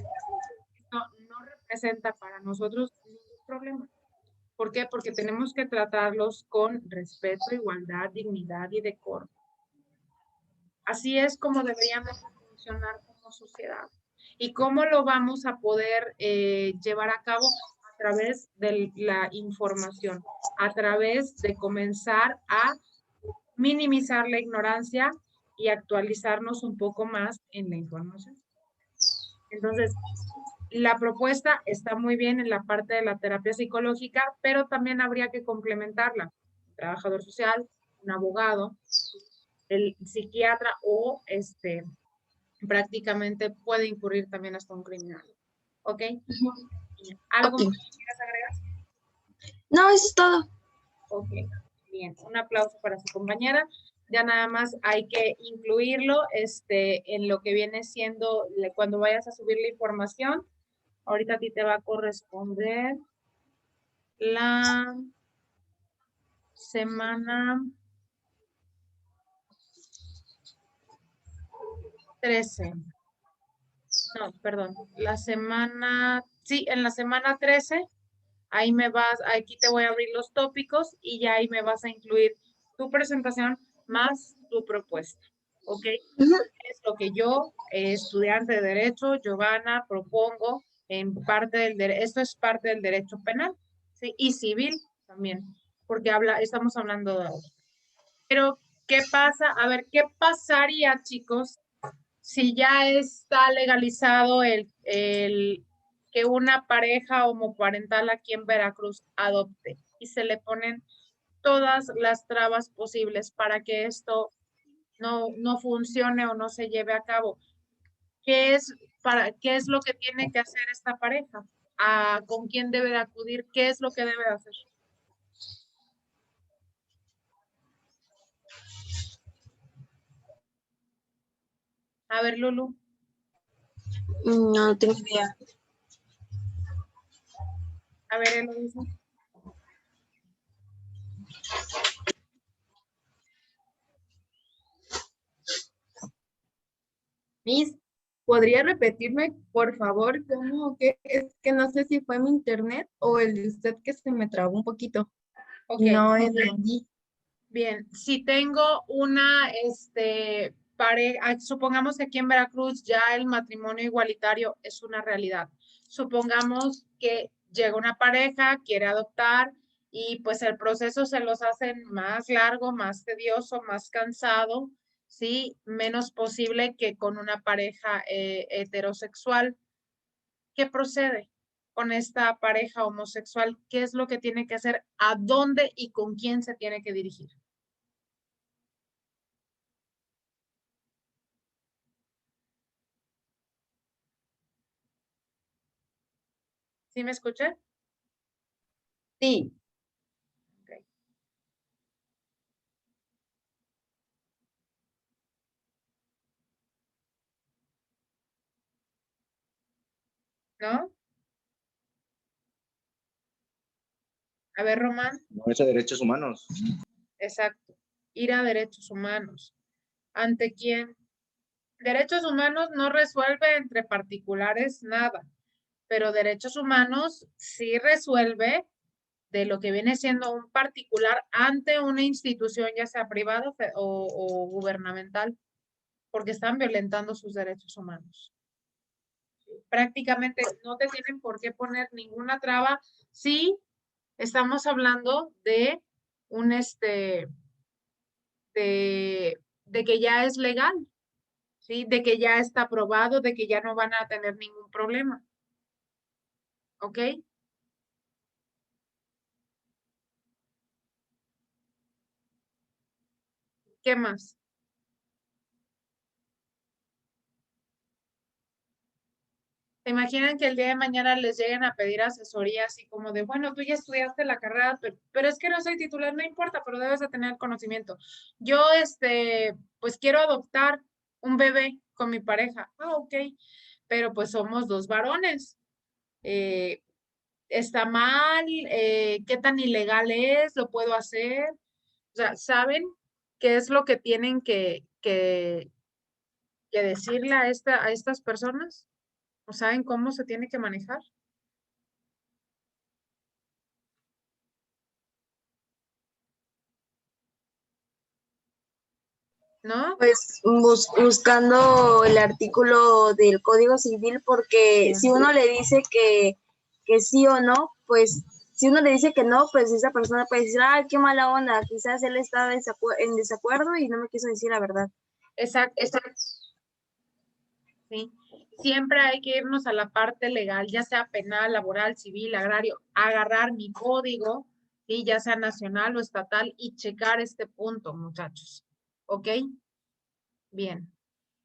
esto no representa para nosotros ningún problema. ¿Por qué? Porque tenemos que tratarlos con respeto, igualdad, dignidad y decoro. Así es como deberíamos funcionar como sociedad. ¿Y cómo lo vamos a poder llevar a cabo? A través de la información, a través de comenzar a minimizar la ignorancia y actualizarnos un poco más en la información. Entonces, la propuesta está muy bien en la parte de la terapia psicológica, pero también habría que complementarla. Un trabajador social, un abogado, el psiquiatra o prácticamente puede incurrir también hasta un criminal. ¿Ok? ¿Algo más que quieras agregar? No, eso es todo. Ok, bien. Un aplauso para su compañera. Ya nada más hay que incluirlo en lo que viene siendo cuando vayas a subir la información. Ahorita a ti te va a corresponder la semana 13. No, perdón. Sí, en la semana 13, ahí aquí te voy a abrir los tópicos y ya ahí me vas a incluir tu presentación más tu propuesta. ¿Ok? Es lo que yo, estudiante de Derecho, Giovanna, propongo en parte del derecho. Esto es parte del derecho penal, ¿sí? Y civil también, porque estamos hablando de ahora. Pero, ¿qué pasa? A ver, ¿qué pasaría, chicos, si ya está legalizado el que una pareja homoparental aquí en Veracruz adopte y se le ponen todas las trabas posibles para que esto no funcione o no se lleve a cabo? ¿Qué es lo que tiene que hacer esta pareja? ¿Con quién debe de acudir? ¿Qué es lo que debe de hacer? A ver, Lulu. No tengo idea. A ver, Eloisa. Miss, ¿podría repetirme, por favor, cómo que es que no sé si fue mi internet o el de usted que se me trabó un poquito? Ok. No entendí. Bien, si tengo una, supongamos que aquí en Veracruz ya el matrimonio igualitario es una realidad. Supongamos que llega una pareja, quiere adoptar, y pues el proceso se los hacen más largo, más tedioso, más cansado, ¿sí? Menos posible que con una pareja heterosexual. ¿Qué procede con esta pareja homosexual? ¿Qué es lo que tiene que hacer? ¿A dónde y con quién se tiene que dirigir? ¿Sí me escuché? Sí, Ok. ¿No? A ver, Román. No es a derechos humanos. Exacto. Ir a derechos humanos. ¿Ante quién? Derechos humanos no resuelve entre particulares nada, pero derechos humanos sí resuelve de lo que viene siendo un particular ante una institución, ya sea privada o gubernamental, porque están violentando sus derechos humanos. Prácticamente no te tienen por qué poner ninguna traba si estamos hablando de un de que ya es legal, ¿sí? De que ya está aprobado, de que ya no van a tener ningún problema. ¿Ok? ¿Qué más? ¿Se imaginan que el día de mañana les lleguen a pedir asesoría así como de, bueno, tú ya estudiaste la carrera, pero es que no soy titular, no importa, pero debes de tener conocimiento. Yo, pues quiero adoptar un bebé con mi pareja. Ah, ok, pero pues somos dos varones. Eh, ¿Está mal? ¿Qué tan ilegal es? ¿Lo puedo hacer? O sea, ¿saben qué es lo que tienen que decirle a estas personas? ¿O saben cómo se tiene que manejar? ¿No? Pues buscando el artículo del Código Civil, porque si uno le dice que sí o no, pues si uno le dice que no, pues esa persona puede decir, ay, qué mala onda, quizás él estaba en desacuerdo y no me quiso decir la verdad. Exacto, sí. Siempre hay que irnos a la parte legal, ya sea penal, laboral, civil, agrario, agarrar mi código, ¿sí? Ya sea nacional o estatal, y checar este punto, muchachos. ¿Ok? Bien.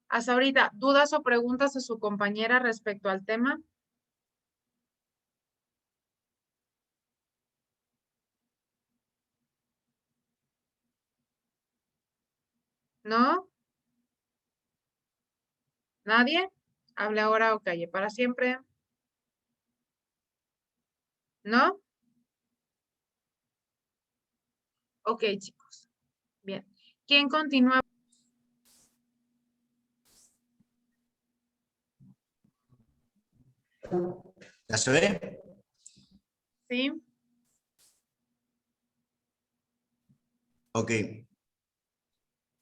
Hasta ahorita, ¿dudas o preguntas de su compañera respecto al tema? ¿No? ¿Nadie? Hable ahora o calle para siempre. ¿No? Ok, chicos. Bien. ¿Quién continúa? ¿Ya se ve? Sí. Ok.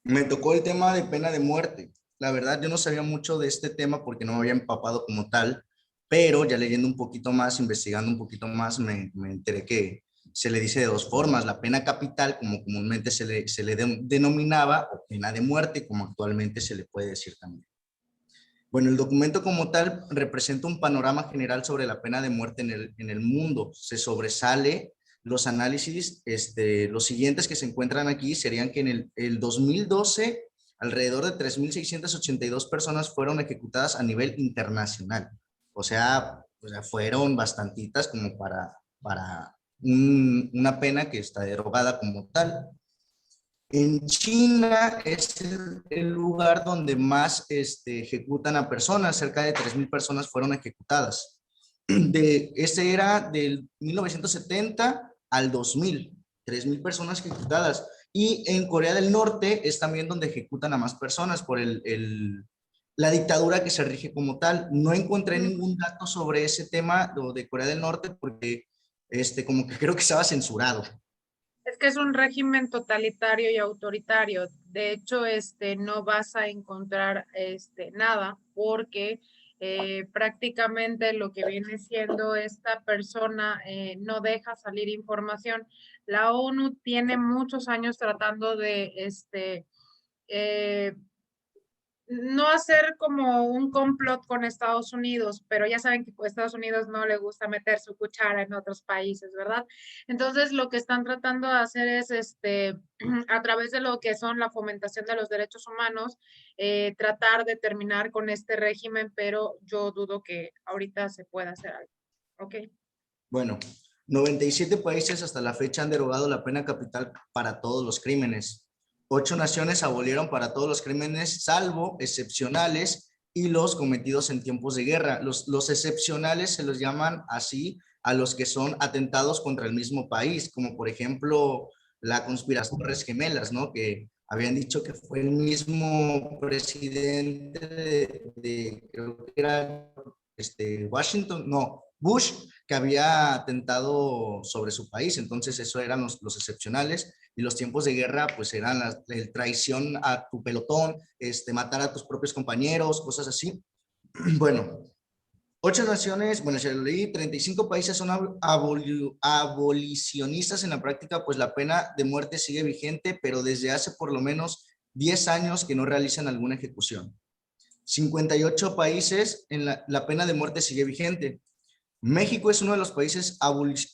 Me tocó el tema de pena de muerte. La verdad, yo no sabía mucho de este tema porque no me había empapado como tal, pero ya leyendo un poquito más, investigando un poquito más, me enteré que se le dice de dos formas: la pena capital, como comúnmente se le denominaba, o pena de muerte, como actualmente se le puede decir también. Bueno, el documento como tal representa un panorama general sobre la pena de muerte en el mundo. Se sobresale los análisis, los siguientes que se encuentran aquí serían que en el 2012 alrededor de 3.682 personas fueron ejecutadas a nivel internacional. O sea fueron bastantitas como para una pena que está derogada como tal. En China es el lugar donde más ejecutan a personas, cerca de 3.000 personas fueron ejecutadas. Ese era del 1970 al 2000, 3.000 personas ejecutadas. Y en Corea del Norte es también donde ejecutan a más personas por la dictadura que se rige como tal. No encontré ningún dato sobre ese tema de Corea del Norte porque como que creo que estaba censurado. Es que es un régimen totalitario y autoritario. De hecho, no vas a encontrar nada porque prácticamente lo que viene siendo esta persona no deja salir información. La ONU tiene muchos años tratando de no hacer como un complot con Estados Unidos, pero ya saben que a Estados Unidos no le gusta meter su cuchara en otros países, ¿verdad? Entonces, lo que están tratando de hacer es, a través de lo que son la fomentación de los derechos humanos, tratar de terminar con este régimen, pero yo dudo que ahorita se pueda hacer algo. ¿Ok? Bueno, 97 países hasta la fecha han derogado la pena capital para todos los crímenes. 8 naciones abolieron para todos los crímenes, salvo excepcionales y los cometidos en tiempos de guerra. Los excepcionales se los llaman así a los que son atentados contra el mismo país, como por ejemplo la conspiración de Torres Gemelas, ¿no? Que habían dicho que fue el mismo presidente creo que era Washington, no, Bush, que había atentado sobre su país. Entonces eso eran los excepcionales, y los tiempos de guerra pues eran la traición a tu pelotón, matar a tus propios compañeros, cosas así. Bueno, 8 naciones, bueno, ya lo leí, 35 países son abolicionistas en la práctica, pues la pena de muerte sigue vigente, pero desde hace por lo menos 10 años que no realizan alguna ejecución. 58 países en la pena de muerte sigue vigente. México es uno de los países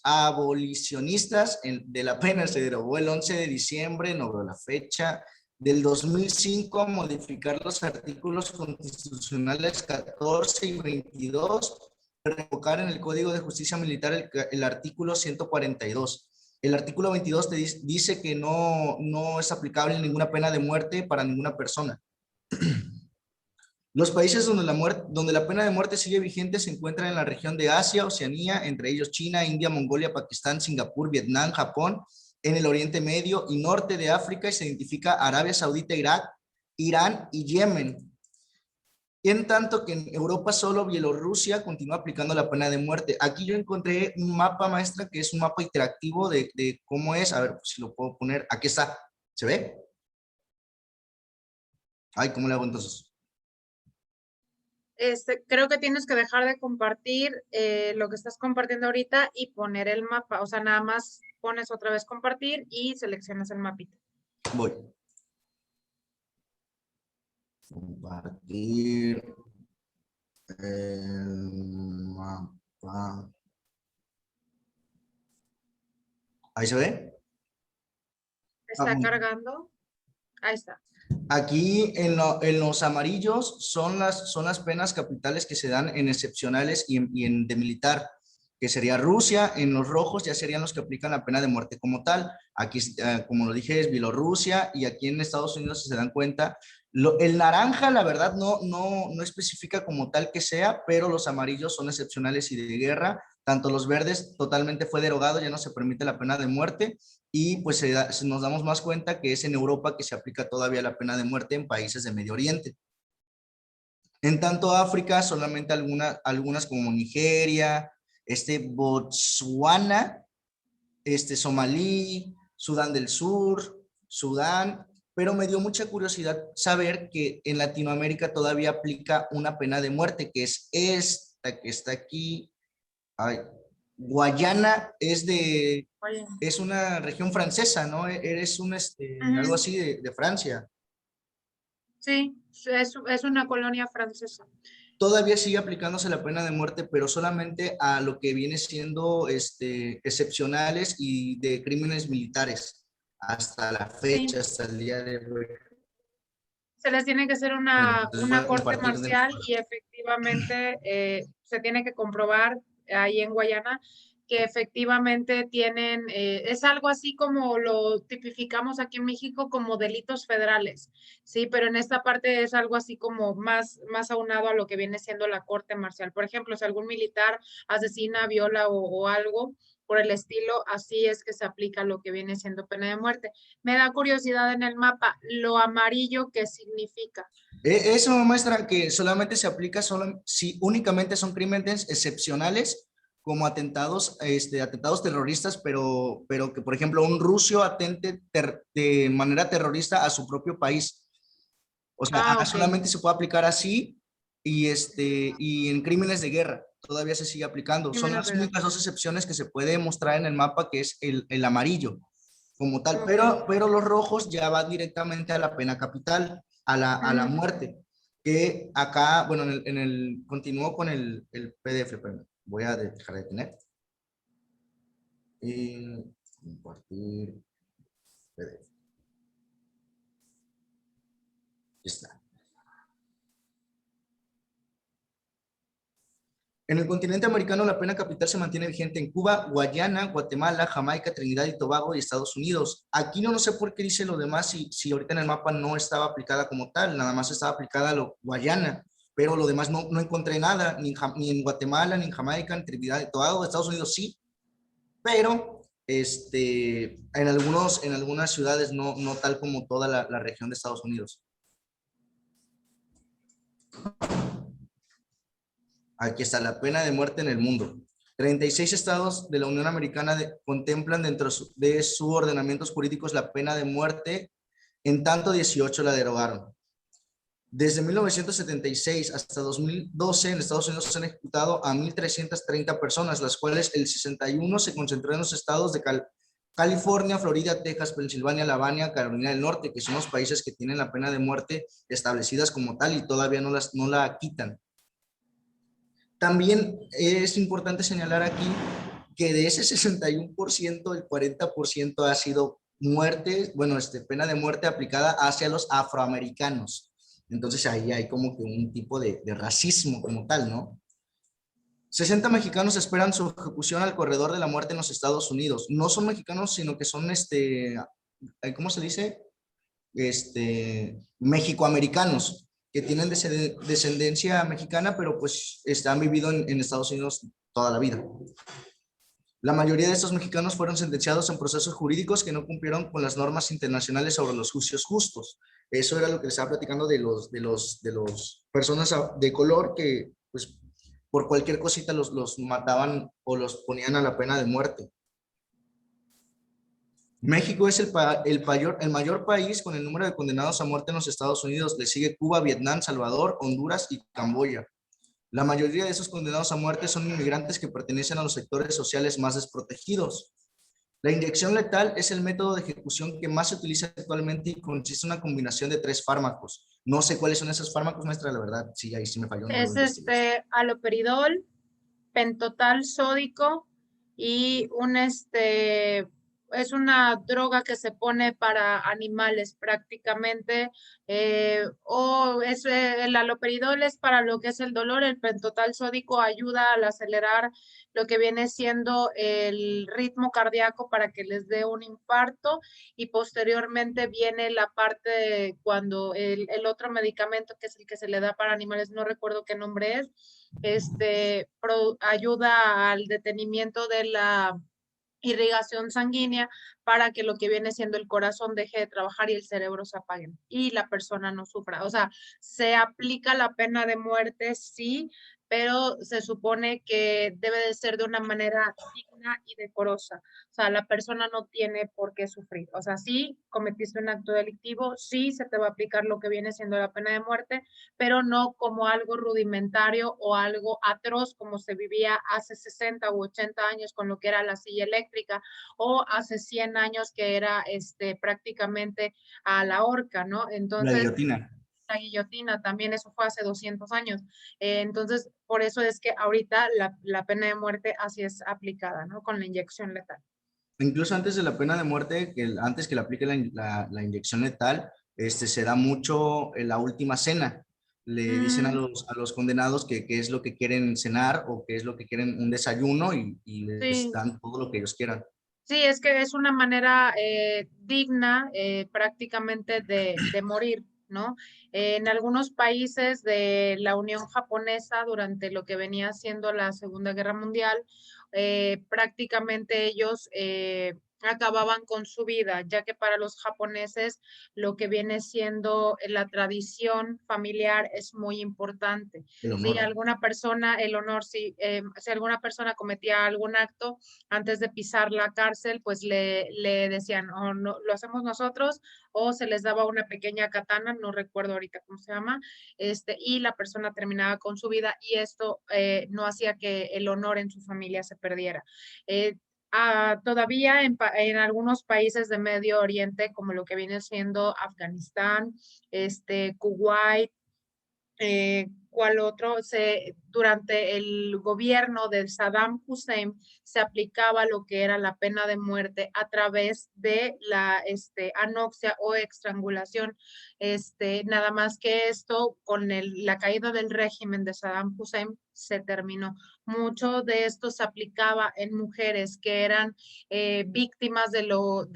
abolicionistas de la pena. Se derogó el 11 de diciembre, no veo la fecha, del 2005 a modificar los artículos constitucionales 14 y 22, revocar en el Código de Justicia Militar el artículo 142. El artículo 22 te dice que no es aplicable ninguna pena de muerte para ninguna persona. Los países donde la pena de muerte sigue vigente se encuentran en la región de Asia, Oceanía, entre ellos China, India, Mongolia, Pakistán, Singapur, Vietnam, Japón, en el Oriente Medio y norte de África, y se identifica Arabia Saudita, Irak, Irán y Yemen. Y en tanto que en Europa solo Bielorrusia continúa aplicando la pena de muerte. Aquí yo encontré un mapa, maestra, que es un mapa interactivo de cómo es. A ver si lo puedo poner. Aquí está. ¿Se ve? Ay, ¿cómo le hago entonces? Creo que tienes que dejar de compartir lo que estás compartiendo ahorita y poner el mapa. O sea, nada más pones otra vez compartir y seleccionas el mapita. Voy. Compartir el mapa. ¿Ahí se ve? ¿Está cargando? Ahí está. Aquí en los amarillos son las penas capitales que se dan en excepcionales y en de militar, que sería Rusia. En los rojos ya serían los que aplican la pena de muerte como tal. Aquí, como lo dije, es Bielorrusia, y aquí en Estados Unidos, si se dan cuenta, el naranja, la verdad, no especifica como tal que sea, pero los amarillos son excepcionales y de guerra. Tanto los verdes totalmente fue derogado, ya no se permite la pena de muerte, y pues nos damos más cuenta que es en Europa que se aplica todavía la pena de muerte, en países de Medio Oriente. En tanto África, solamente algunas como Nigeria, Botsuana, Somalí, Sudán del Sur, Sudán, pero me dio mucha curiosidad saber que en Latinoamérica todavía aplica una pena de muerte, que es esta que está aquí. Ay, Guayana es una región francesa, ¿no? Eres algo así de Francia. Sí, es una colonia francesa. Todavía sigue aplicándose la pena de muerte, pero solamente a lo que viene siendo excepcionales y de crímenes militares, hasta la fecha, sí, hasta el día de hoy. Se les tiene que hacer una corte marcial y efectivamente se tiene que comprobar ahí en Guayana que efectivamente tienen, es algo así como lo tipificamos aquí en México como delitos federales, ¿sí? Pero en esta parte es algo así como más aunado a lo que viene siendo la corte marcial. Por ejemplo, si algún militar asesina, viola o algo por el estilo, así es que se aplica lo que viene siendo pena de muerte. Me da curiosidad en el mapa, lo amarillo, ¿qué significa? Eso muestra que solamente se aplica si únicamente son crímenes excepcionales, como atentados terroristas, pero que, por ejemplo, un ruso atente de manera terrorista a su propio país. O sea, okay, solamente se puede aplicar así, y en crímenes de guerra todavía se sigue aplicando. Son las únicas dos excepciones que se puede mostrar en el mapa, que es el amarillo como tal, pero los rojos ya van directamente a la pena capital, a la muerte, que acá, bueno, continúo con el PDF, pero voy a dejar de tener. Y compartir PDF. Ya está. En el continente americano, la pena capital se mantiene vigente en Cuba, Guayana, Guatemala, Jamaica, Trinidad y Tobago y Estados Unidos. Aquí no sé por qué dice lo demás, si ahorita en el mapa no estaba aplicada como tal, nada más estaba aplicada a Guayana, pero lo demás no encontré nada, ni en Guatemala, ni en Jamaica, ni Trinidad y Tobago. Estados Unidos sí, pero en algunas ciudades no tal como toda la región de Estados Unidos. Aquí está la pena de muerte en el mundo. 36 estados de la Unión Americana contemplan dentro de sus ordenamientos jurídicos la pena de muerte, en tanto 18 la derogaron. Desde 1976 hasta 2012 en Estados Unidos se han ejecutado a 1,330 personas, las cuales el 61 se concentró en los estados de California, Florida, Texas, Pensilvania, Alabama, Carolina del Norte, que son los países que tienen la pena de muerte establecidas como tal y todavía no la quitan. También es importante señalar aquí que de ese 61%, el 40% ha sido muerte, bueno, pena de muerte aplicada hacia los afroamericanos. Entonces ahí hay como que un tipo de racismo como tal, ¿no? 60 mexicanos esperan su ejecución al corredor de la muerte en los Estados Unidos. No son mexicanos, sino que son, ¿cómo se dice? Mexicoamericanos, que tienen descendencia mexicana, pero pues han vivido en Estados Unidos toda la vida. La mayoría de estos mexicanos fueron sentenciados en procesos jurídicos que no cumplieron con las normas internacionales sobre los juicios justos. Eso era lo que les estaba platicando de los personas de color que pues por cualquier cosita los mataban o los ponían a la pena de muerte. México es el mayor país con el número de condenados a muerte en los Estados Unidos. Le sigue Cuba, Vietnam, Salvador, Honduras y Camboya. La mayoría de esos condenados a muerte son inmigrantes que pertenecen a los sectores sociales más desprotegidos. La inyección letal es el método de ejecución que más se utiliza actualmente y consiste en una combinación de 3 fármacos. No sé cuáles son esos fármacos, maestra, la verdad. Sí, ahí sí me falló. Es haloperidol, pentotal sódico y es una droga que se pone para animales prácticamente, el haloperidol es para lo que es el dolor, el pentotal sódico ayuda al acelerar lo que viene siendo el ritmo cardíaco para que les dé un infarto, y posteriormente viene la parte de cuando el otro medicamento que es el que se le da para animales, no recuerdo qué nombre es, ayuda al detenimiento de la irrigación sanguínea para que lo que viene siendo el corazón deje de trabajar y el cerebro se apague y la persona no sufra. O sea, se aplica la pena de muerte, sí, pero se supone que debe de ser de una manera digna y decorosa. O sea, la persona no tiene por qué sufrir. O sea, sí cometiste un acto delictivo, sí se te va a aplicar lo que viene siendo la pena de muerte, pero no como algo rudimentario o algo atroz como se vivía hace 60 u 80 años con lo que era la silla eléctrica, o hace 100 años que era prácticamente a la horca, ¿no? Entonces, la guillotina. La guillotina también, eso fue hace 200 años. Entonces, por eso es que ahorita la pena de muerte así es aplicada, ¿no? Con la inyección letal. Incluso antes de la pena de muerte, antes que le aplique la inyección letal, se da mucho en la última cena. Le dicen a los condenados qué es lo que quieren cenar o qué es lo que quieren un desayuno y les dan todo lo que ellos quieran. Sí, es que es una manera digna prácticamente de morir, ¿no? En algunos países de la Unión Japonesa, durante lo que venía siendo la Segunda Guerra Mundial, prácticamente ellos acababan con su vida, ya que para los japoneses lo que viene siendo la tradición familiar es muy importante. El Si honor. alguna persona, el honor, si alguna persona cometía algún acto antes de pisar la cárcel, pues le decían, o no, lo hacemos nosotros, o se les daba una pequeña katana, no recuerdo ahorita cómo se llama, y la persona terminaba con su vida, y esto no hacía que el honor en su familia se perdiera. Todavía en algunos países de Medio Oriente, como lo que viene siendo Afganistán, Kuwait, ¿cuál otro? Durante el gobierno de Saddam Hussein se aplicaba lo que era la pena de muerte a través de la anoxia o estrangulación. Nada más que esto, con la caída del régimen de Saddam Hussein, se terminó. Mucho de esto se aplicaba en mujeres que eran víctimas de lo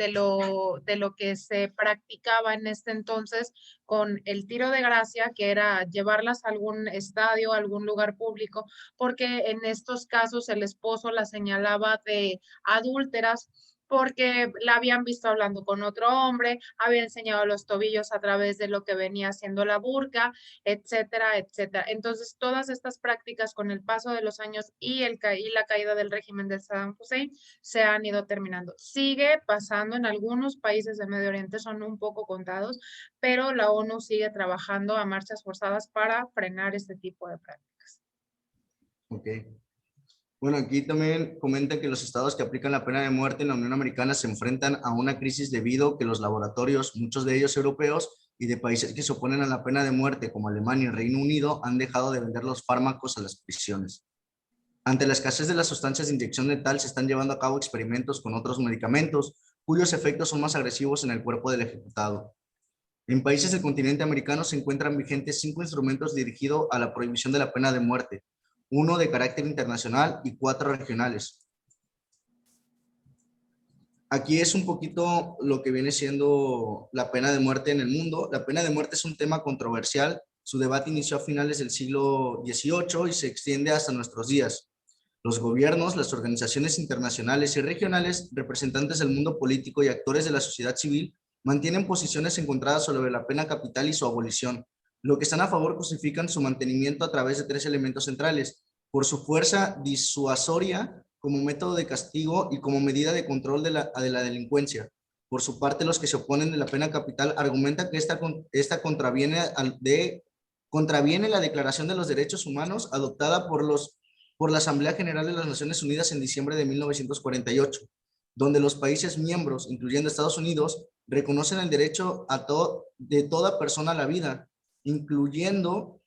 que se practicaba en este entonces con el tiro de gracia, que era llevarlas a algún estadio, a algún lugar público, porque en estos casos el esposo la señalaba de adúlteras porque la habían visto hablando con otro hombre, había enseñado los tobillos a través de lo que venía haciendo la burka, etcétera, etcétera. Entonces, todas estas prácticas con el paso de los años y la caída del régimen de Saddam Hussein se han ido terminando. Sigue pasando en algunos países de Medio Oriente, son un poco contados, pero la ONU sigue trabajando a marchas forzadas para frenar este tipo de prácticas. Ok. Bueno, aquí también comenta que los estados que aplican la pena de muerte en la Unión Americana se enfrentan a una crisis debido a que los laboratorios, muchos de ellos europeos y de países que se oponen a la pena de muerte como Alemania y Reino Unido, han dejado de vender los fármacos a las prisiones. Ante la escasez de las sustancias de inyección letal, se están llevando a cabo experimentos con otros medicamentos cuyos efectos son más agresivos en el cuerpo del ejecutado. En países del continente americano se encuentran vigentes 5 instrumentos dirigidos a la prohibición de la pena de muerte, 1 de carácter internacional y 4 regionales. Aquí es un poquito lo que viene siendo la pena de muerte en el mundo. La pena de muerte es un tema controversial. Su debate inició a finales del siglo XVIII y se extiende hasta nuestros días. Los gobiernos, las organizaciones internacionales y regionales, representantes del mundo político y actores de la sociedad civil mantienen posiciones encontradas sobre la pena capital y su abolición. Los que están a favor justifican su mantenimiento a través de 3 elementos centrales: por su fuerza disuasoria como método de castigo y como medida de control de la delincuencia. Por su parte, los que se oponen de la pena capital argumentan que esta contraviene la Declaración de los Derechos Humanos adoptada por la Asamblea General de las Naciones Unidas en diciembre de 1948, donde los países miembros, incluyendo Estados Unidos, reconocen el derecho de toda persona a la vida, incluyendo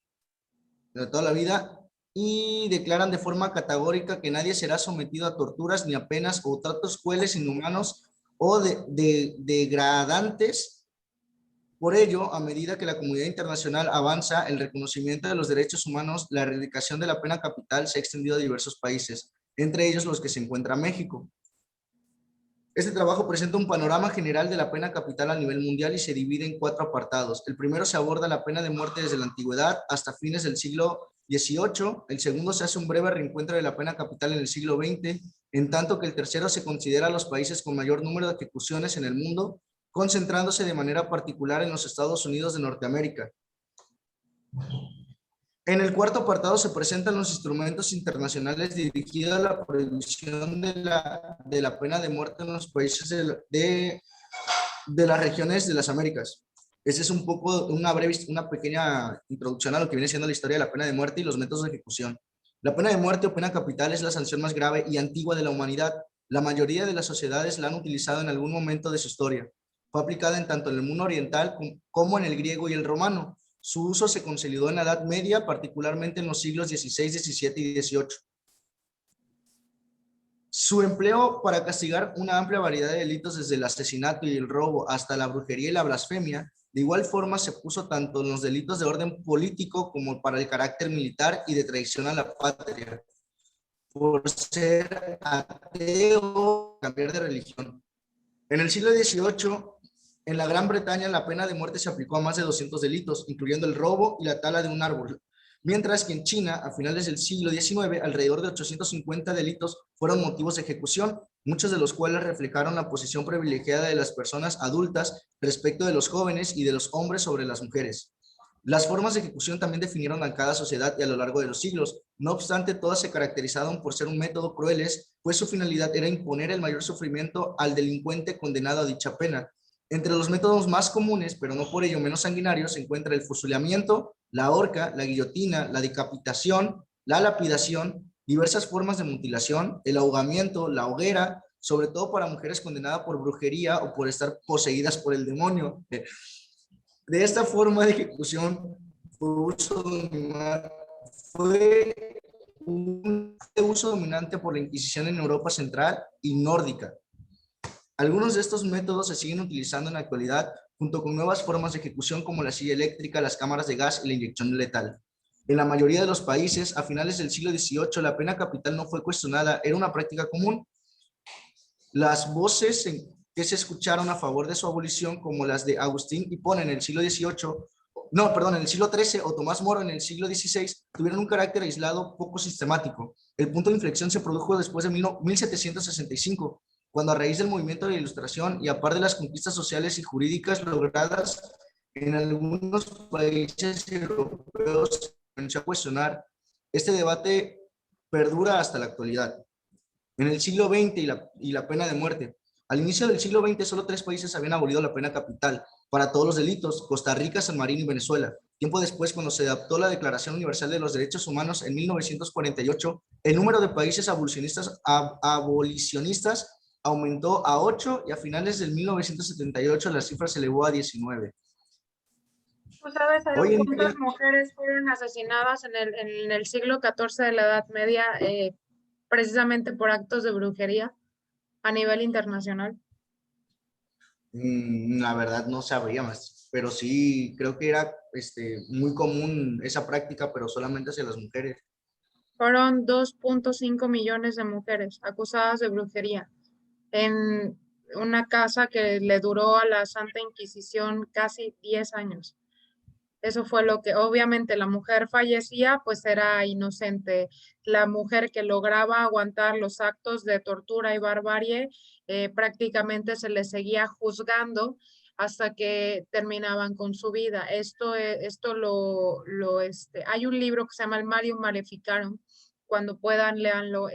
de toda la vida, y declaran de forma categórica que nadie será sometido a torturas ni a penas o tratos crueles, inhumanos o degradantes. Por ello, a medida que la comunidad internacional avanza el reconocimiento de los derechos humanos, la erradicación de la pena capital se ha extendido a diversos países, entre ellos los que se encuentra México. Este trabajo presenta un panorama general de la pena capital a nivel mundial y se divide en 4 apartados. El primero se aborda la pena de muerte desde la antigüedad hasta fines del siglo XVIII. El segundo se hace un breve reencuentro de la pena capital en el siglo XX, en tanto que el tercero se considera a los países con mayor número de ejecuciones en el mundo, concentrándose de manera particular en los Estados Unidos de Norteamérica. En el cuarto apartado se presentan los instrumentos internacionales dirigidos a la prohibición de la pena de muerte en los países de las regiones de las Américas. Esa es un poco una pequeña introducción a lo que viene siendo la historia de la pena de muerte y los métodos de ejecución. La pena de muerte o pena capital es la sanción más grave y antigua de la humanidad. La mayoría de las sociedades la han utilizado en algún momento de su historia. Fue aplicada en tanto en el mundo oriental como en el griego y el romano. Su uso se consolidó en la Edad Media, particularmente en los siglos XVI, XVII y XVIII. Su empleo para castigar una amplia variedad de delitos, desde el asesinato y el robo hasta la brujería y la blasfemia, de igual forma se puso tanto en los delitos de orden político como para el carácter militar y de traición a la patria, por ser ateo, cambiar de religión. En el siglo XVIII, en la Gran Bretaña, la pena de muerte se aplicó a más de 200 delitos, incluyendo el robo y la tala de un árbol. Mientras que en China, a finales del siglo XIX, alrededor de 850 delitos fueron motivos de ejecución, muchos de los cuales reflejaron la posición privilegiada de las personas adultas respecto de los jóvenes y de los hombres sobre las mujeres. Las formas de ejecución también definieron a cada sociedad y a lo largo de los siglos. No obstante, todas se caracterizaron por ser un método crueles, pues su finalidad era imponer el mayor sufrimiento al delincuente condenado a dicha pena. Entre los métodos más comunes, pero no por ello menos sanguinarios, se encuentra el fusilamiento, la horca, la guillotina, la decapitación, la lapidación, diversas formas de mutilación, el ahogamiento, la hoguera, sobre todo para mujeres condenadas por brujería o por estar poseídas por el demonio. De esta forma de ejecución fue un uso dominante por la Inquisición en Europa Central y Nórdica. Algunos de estos métodos se siguen utilizando en la actualidad, junto con nuevas formas de ejecución como la silla eléctrica, las cámaras de gas y la inyección letal. En la mayoría de los países, a finales del siglo XVIII, la pena capital no fue cuestionada, era una práctica común. Las voces que se escucharon a favor de su abolición, como las de Agustín Hipona en el siglo XVIII, en el siglo XIII, o Tomás Moro en el siglo XVI, tuvieron un carácter aislado, poco sistemático. El punto de inflexión se produjo después de 1765, cuando a raíz del movimiento de la Ilustración y a par de las conquistas sociales y jurídicas logradas en algunos países europeos, se comenzó a cuestionar. Este debate perdura hasta la actualidad. En el siglo XX y la pena de muerte. Al inicio del siglo XX, solo 3 países habían abolido la pena capital para todos los delitos: Costa Rica, San Marino y Venezuela. Tiempo después, cuando se adoptó la Declaración Universal de los Derechos Humanos en 1948, el número de países abolicionistas aumentó a 8 y a finales del 1978 la cifra se elevó a 19. ¿Tú sabes, Aaron, cuántas mujeres fueron asesinadas en el siglo XIV de la Edad Media precisamente por actos de brujería a nivel internacional? La verdad no sabría más, pero sí creo que era muy común esa práctica, pero solamente hacia las mujeres. Fueron 2.5 millones de mujeres acusadas de brujería en una casa que le duró a la Santa Inquisición casi 10 años. Eso fue lo que, obviamente, la mujer fallecía, pues era inocente. La mujer que lograba aguantar los actos de tortura y barbarie, prácticamente se le seguía juzgando hasta que terminaban con su vida. Hay un libro que se llama El Marium Maleficarum. Cuando puedan, léanlo.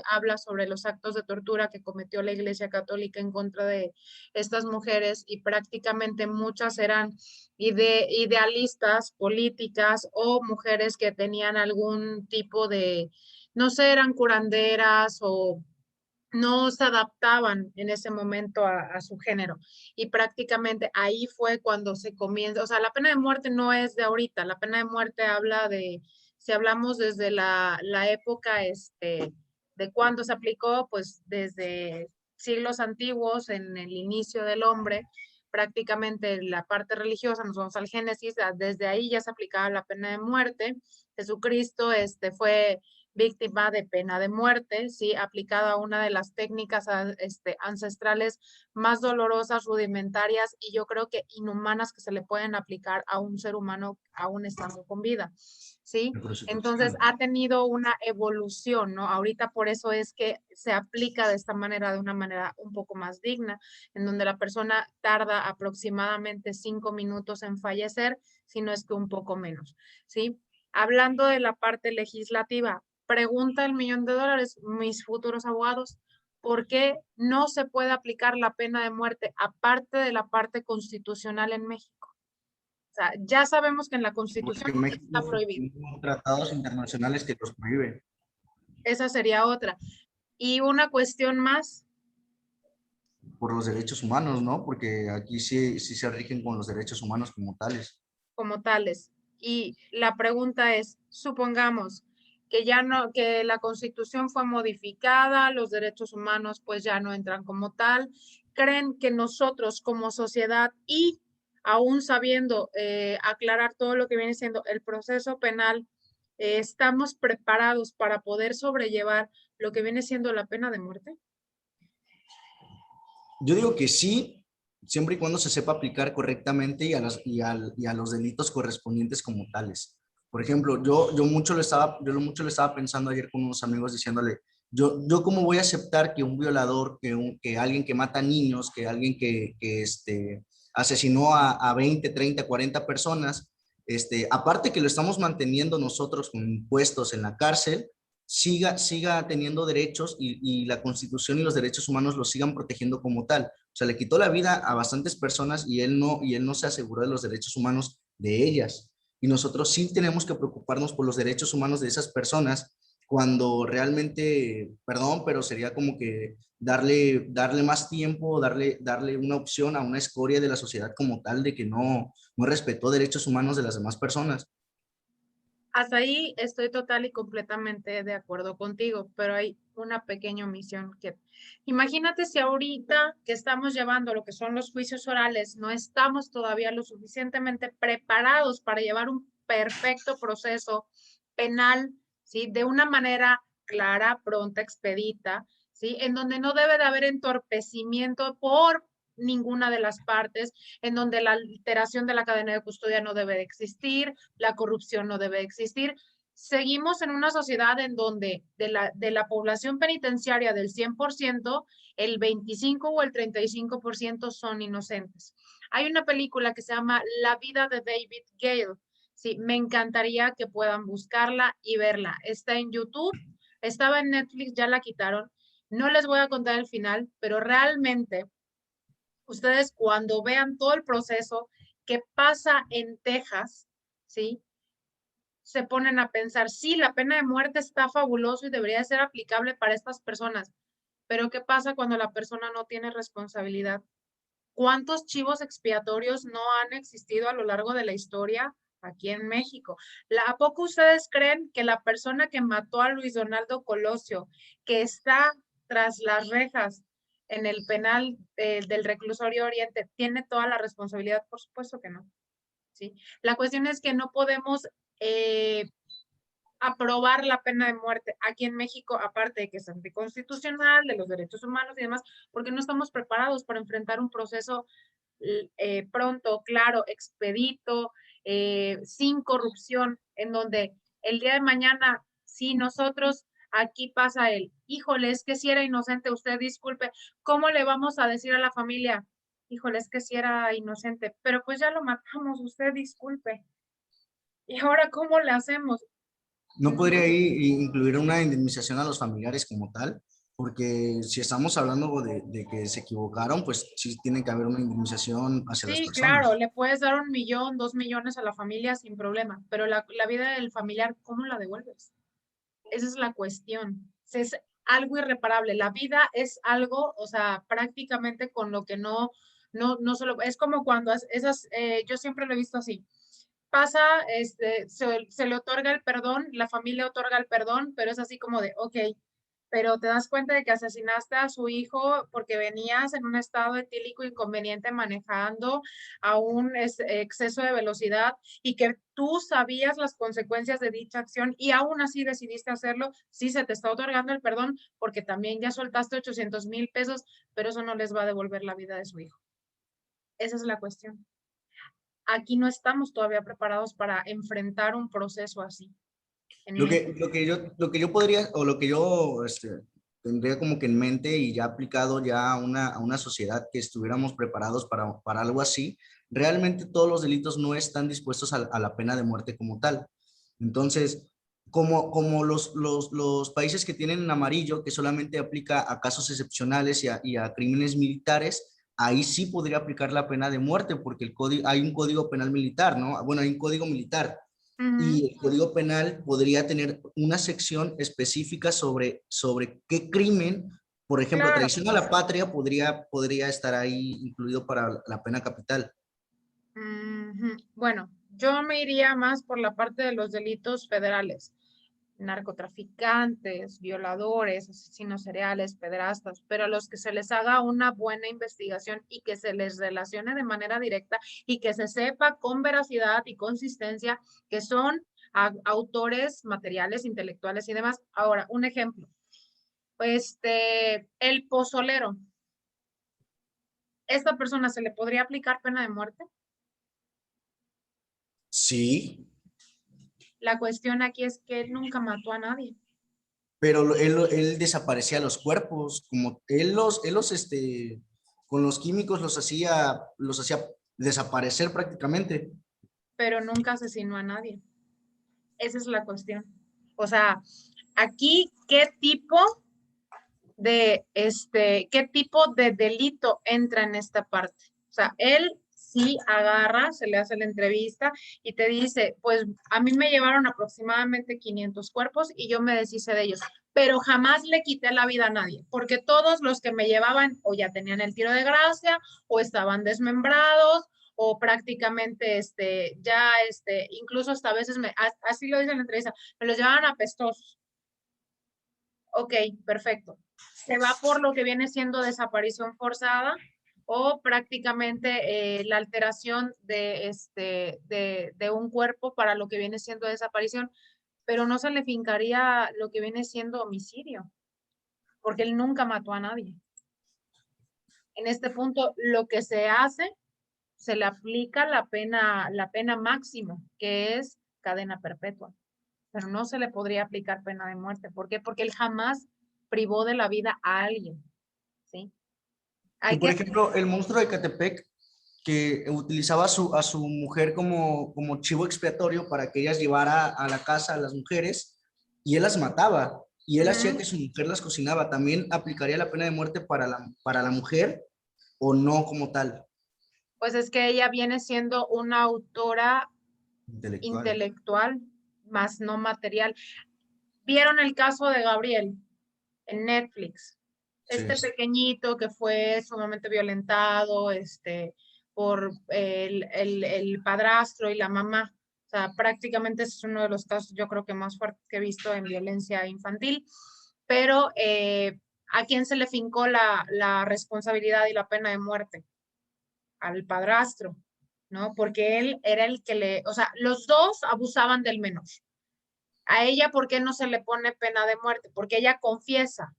Habla sobre los actos de tortura que cometió la Iglesia Católica en contra de estas mujeres, y prácticamente muchas eran idealistas políticas o mujeres que tenían algún tipo de, no sé, eran curanderas o no se adaptaban en ese momento a su género. Y prácticamente ahí fue cuando se comienza, o sea, la pena de muerte no es de ahorita, la pena de muerte habla de, si hablamos desde la época de cuando se aplicó, pues desde siglos antiguos, en el inicio del hombre, prácticamente la parte religiosa, nos vamos al Génesis, desde ahí ya se aplicaba la pena de muerte. Jesucristo fue víctima de pena de muerte, ¿sí? Aplicada a una de las técnicas ancestrales más dolorosas, rudimentarias y yo creo que inhumanas que se le pueden aplicar a un ser humano aún estando con vida, ¿sí? Entonces ha tenido una evolución, ¿no? Ahorita por eso es que se aplica de esta manera, de una manera un poco más digna, en donde la persona tarda aproximadamente 5 minutos en fallecer, si no es que un poco menos, ¿sí? Hablando de la parte legislativa, pregunta el $1.000.000, mis futuros abogados, ¿por qué no se puede aplicar la pena de muerte aparte de la parte constitucional en México? O sea, ya sabemos que en la Constitución está prohibido. Hay tratados internacionales que los prohíben. Esa sería otra. Y una cuestión más. Por los derechos humanos, ¿no? Porque aquí sí se rigen con los derechos humanos como tales. Como tales. Y la pregunta es, supongamos que ya no, que la Constitución fue modificada, los derechos humanos pues ya no entran como tal. ¿Creen que nosotros como sociedad, y aún sabiendo aclarar todo lo que viene siendo el proceso penal, estamos preparados para poder sobrellevar lo que viene siendo la pena de muerte? Yo digo que sí, siempre y cuando se sepa aplicar correctamente y a los delitos correspondientes como tales. Por ejemplo, yo mucho lo estaba pensando ayer con unos amigos diciéndole, yo cómo voy a aceptar que un violador, que alguien que mata niños, que alguien que asesinó a 20, 30, 40 personas, aparte que lo estamos manteniendo nosotros con impuestos en la cárcel, siga teniendo derechos y la Constitución y los derechos humanos lo sigan protegiendo como tal. O sea, le quitó la vida a bastantes personas y él no se aseguró de los derechos humanos de ellas. Y nosotros sí tenemos que preocuparnos por los derechos humanos de esas personas cuando realmente, perdón, pero sería como que darle más tiempo, darle una opción a una escoria de la sociedad como tal de que no respetó derechos humanos de las demás personas. Hasta ahí estoy total y completamente de acuerdo contigo, pero hay una pequeña omisión que imagínate si ahorita que estamos llevando lo que son los juicios orales, no estamos todavía lo suficientemente preparados para llevar un perfecto proceso penal, ¿sí? De una manera clara, pronta, expedita, ¿sí? En donde no debe de haber entorpecimiento por ninguna de las partes, en donde la alteración de la cadena de custodia no debe de existir, la corrupción no debe existir. Seguimos en una sociedad en donde de la población penitenciaria del 100%, el 25 o el 35% son inocentes. Hay una película que se llama La vida de David Gale. Sí, me encantaría que puedan buscarla y verla. Está en YouTube, estaba en Netflix, ya la quitaron. No les voy a contar el final, pero realmente ustedes cuando vean todo el proceso que pasa en Texas, ¿sí? Se ponen a pensar, sí, la pena de muerte está fabuloso y debería ser aplicable para estas personas, pero ¿qué pasa cuando la persona no tiene responsabilidad? ¿Cuántos chivos expiatorios no han existido a lo largo de la historia aquí en México? ¿A poco ustedes creen que la persona que mató a Luis Donaldo Colosio, que está tras las rejas en el penal del Reclusorio Oriente, tiene toda la responsabilidad? Por supuesto que no. ¿Sí? La cuestión es que no podemos aprobar la pena de muerte aquí en México, aparte de que es anticonstitucional, de los derechos humanos y demás, porque no estamos preparados para enfrentar un proceso pronto, claro, expedito, sin corrupción, en donde el día de mañana, si nosotros aquí pasa el, híjole, es que si era inocente, usted disculpe, ¿cómo le vamos a decir a la familia? Híjole, es que si era inocente, pero pues ya lo matamos, usted disculpe. ¿Y ahora cómo le hacemos? ¿No podría ahí incluir una indemnización a los familiares como tal? Porque si estamos hablando de que se equivocaron, pues sí tiene que haber una indemnización hacia las Sí, personas. claro, le puedes dar 1 millón, 2 millones a la familia sin problema, pero la vida del familiar, ¿cómo la devuelves? Esa es la cuestión. Es algo irreparable. La vida es algo, o sea, prácticamente con lo que no solo, es como cuando yo siempre lo he visto así. Pasa, se le otorga el perdón, la familia otorga el perdón, pero es así como de, ok, pero te das cuenta de que asesinaste a su hijo porque venías en un estado etílico inconveniente manejando a un exceso de velocidad y que tú sabías las consecuencias de dicha acción y aún así decidiste hacerlo. Sí, se te está otorgando el perdón porque también ya soltaste 800,000 pesos, pero eso no les va a devolver la vida de su hijo. Esa es la cuestión. Aquí no estamos todavía preparados para enfrentar un proceso así. Lo que yo podría, o lo que yo tendría como que en mente y ya aplicado ya a una sociedad que estuviéramos preparados para algo así, realmente todos los delitos no están dispuestos a la pena de muerte como tal. Entonces, como los países que tienen en amarillo, que solamente aplica a casos excepcionales y a crímenes militares, ahí sí podría aplicar la pena de muerte, porque hay un código penal militar, ¿no? Bueno, hay un código militar y el Código Penal podría tener una sección específica sobre qué crimen, por ejemplo, Claro. traición a la patria podría estar ahí incluido para la pena capital. Bueno, yo me iría más por la parte de los delitos federales, narcotraficantes, violadores, asesinos seriales, pederastas, pero a los que se les haga una buena investigación y que se les relacione de manera directa y que se sepa con veracidad y consistencia que son autores materiales, intelectuales y demás. Ahora, un ejemplo, el pozolero. ¿Esta persona se le podría aplicar pena de muerte? Sí. La cuestión aquí es que él nunca mató a nadie. Pero él desaparecía los cuerpos, como con los químicos los hacía desaparecer prácticamente. Pero nunca asesinó a nadie. Esa es la cuestión. O sea, aquí, ¿qué tipo de delito entra en esta parte? O sea, él sí agarra, se le hace la entrevista y te dice, pues a mí me llevaron aproximadamente 500 cuerpos y yo me deshice de ellos, pero jamás le quité la vida a nadie, porque todos los que me llevaban o ya tenían el tiro de gracia o estaban desmembrados o prácticamente incluso hasta a veces así lo dice en la entrevista, me los llevaban apestosos. Ok, perfecto. Se va por lo que viene siendo desaparición forzada o prácticamente la alteración de un cuerpo para lo que viene siendo desaparición, pero no se le fincaría lo que viene siendo homicidio, porque él nunca mató a nadie. En este punto, lo que se hace, se le aplica la pena máxima, que es cadena perpetua, pero no se le podría aplicar pena de muerte. ¿Por qué? Porque él jamás privó de la vida a alguien, ¿sí? Y por ejemplo, el monstruo de Ecatepec, que utilizaba a su mujer como chivo expiatorio para que ellas llevara a la casa a las mujeres, y él las mataba, y él hacía que su mujer las cocinaba. ¿También aplicaría la pena de muerte para la mujer o no como tal? Pues es que ella viene siendo una autora intelectual, más no material. ¿Vieron el caso de Gabriel en Netflix? Este pequeñito que fue sumamente violentado por el padrastro y la mamá. O sea, prácticamente es uno de los casos, yo creo que más fuertes que he visto en violencia infantil. Pero, ¿a quién se le fincó la responsabilidad y la pena de muerte? Al padrastro, ¿no? Porque él era el que o sea, los dos abusaban del menor. A ella, ¿por qué no se le pone pena de muerte? Porque ella confiesa,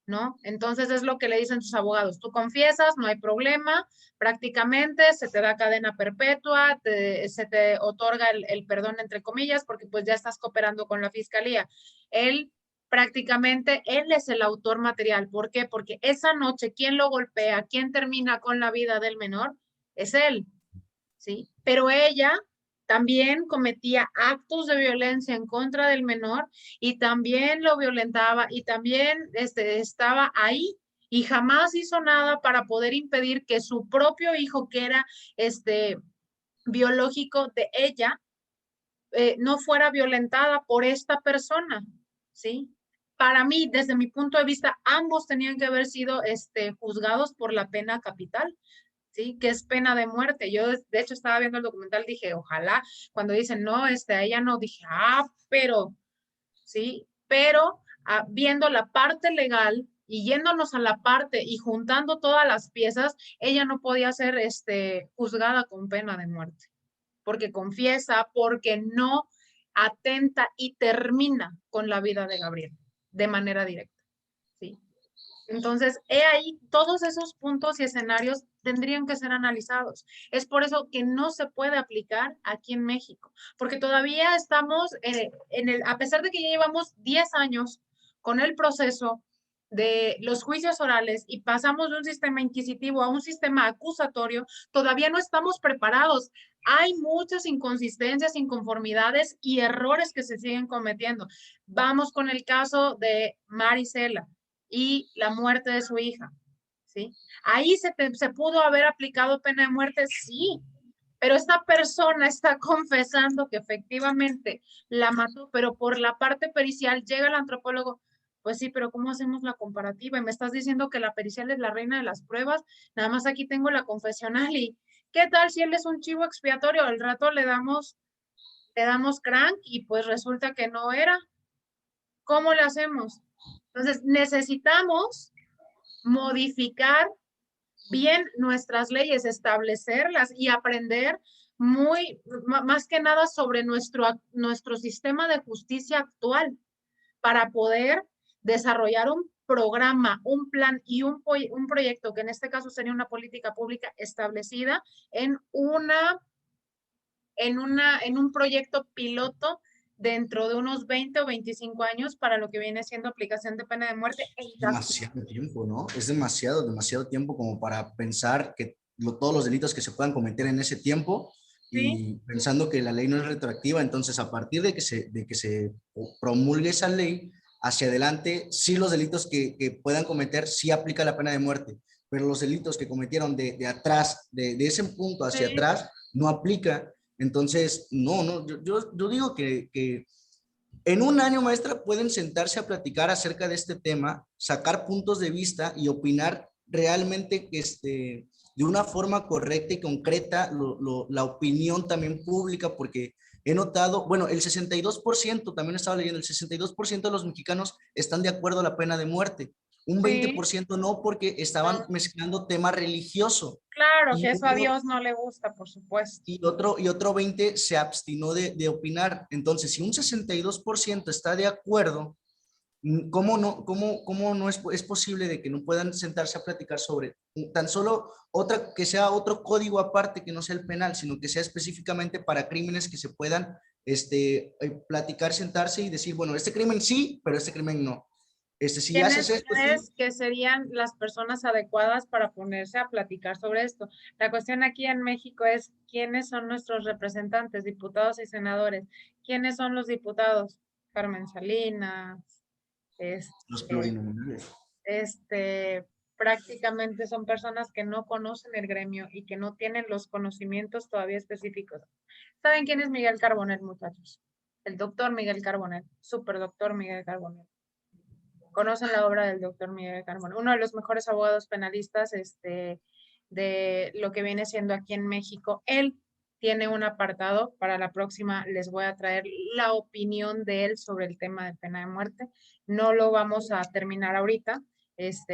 ¿no? Entonces es lo que le dicen sus abogados. Tú confiesas, no hay problema, prácticamente se te da cadena perpetua, se te otorga el perdón, entre comillas, porque pues ya estás cooperando con la fiscalía. Él prácticamente, él es el autor material. ¿Por qué? Porque esa noche, ¿quién lo golpea? ¿Quién termina con la vida del menor? Es él, ¿sí? Pero ella también cometía actos de violencia en contra del menor y también lo violentaba y también estaba ahí y jamás hizo nada para poder impedir que su propio hijo, que era biológico de ella, no fuera violentada por esta persona, ¿sí? Para mí, desde mi punto de vista, ambos tenían que haber sido juzgados por la pena capital, ¿sí? Que es pena de muerte. Yo, de hecho, estaba viendo el documental, dije, ojalá, cuando dicen, no, a ella no, dije, pero, ¿sí? Pero viendo la parte legal y yéndonos a la parte y juntando todas las piezas, ella no podía ser juzgada con pena de muerte, porque confiesa, porque no atenta y termina con la vida de Gabriel de manera directa, ¿sí? Entonces, he ahí, todos esos puntos y escenarios tendrían que ser analizados. Es por eso que no se puede aplicar aquí en México, porque todavía estamos a pesar de que ya llevamos 10 años con el proceso de los juicios orales y pasamos de un sistema inquisitivo a un sistema acusatorio, todavía no estamos preparados. Hay muchas inconsistencias, inconformidades y errores que se siguen cometiendo. Vamos con el caso de Marisela y la muerte de su hija, ¿sí? Ahí se pudo haber aplicado pena de muerte, sí, pero esta persona está confesando que efectivamente la mató, pero por la parte pericial llega el antropólogo, pues sí, pero ¿cómo hacemos la comparativa? Y me estás diciendo que la pericial es la reina de las pruebas, nada más aquí tengo la confesional y ¿qué tal si él es un chivo expiatorio? Al rato le damos crank y pues resulta que no era. ¿Cómo le hacemos? Entonces, necesitamos modificar bien nuestras leyes, establecerlas y aprender más que nada sobre nuestro sistema de justicia actual para poder desarrollar un programa, un plan y un proyecto, que en este caso sería una política pública establecida en un proyecto piloto dentro de unos 20 o 25 años para lo que viene siendo aplicación de pena de muerte. Demasiado tiempo, ¿no? Es demasiado, demasiado tiempo como para pensar que todos los delitos que se puedan cometer en ese tiempo y pensando que la ley no es retroactiva, entonces a partir de que se promulgue esa ley, hacia adelante, sí los delitos que puedan cometer, sí aplica la pena de muerte, pero los delitos que cometieron de atrás, de ese punto hacia atrás, no aplica. Entonces, no, yo digo que en un año, maestra, pueden sentarse a platicar acerca de este tema, sacar puntos de vista y opinar realmente de una forma correcta y concreta la opinión también pública, porque he notado, bueno, el 62%, también estaba leyendo, el 62% de los mexicanos están de acuerdo a la pena de muerte. Un 20% no, porque estaban mezclando tema religioso. Claro, que eso a Dios no le gusta, por supuesto. Y otro 20 se abstinó de opinar. Entonces, si un 62% está de acuerdo, ¿cómo no es posible de que no puedan sentarse a platicar sobre tan solo que sea otro código aparte que no sea el penal, sino que sea específicamente para crímenes que se puedan platicar, sentarse y decir, bueno, este crimen sí, pero este crimen no. Si haces esto, ¿Quiénes que serían las personas adecuadas para ponerse a platicar sobre esto? La cuestión aquí en México es quiénes son nuestros representantes, diputados y senadores. ¿Quiénes son los diputados? Carmen Salinas, los plurinominales. Prácticamente son personas que no conocen el gremio y que no tienen los conocimientos todavía específicos. ¿Saben quién es Miguel Carbonell, muchachos? El doctor Miguel Carbonell, superdoctor Miguel Carbonell. Conocen la obra del doctor Miguel Carbonell, uno de los mejores abogados penalistas de lo que viene siendo aquí en México. Él tiene un apartado, para la próxima les voy a traer la opinión de él sobre el tema de pena de muerte. No lo vamos a terminar ahorita,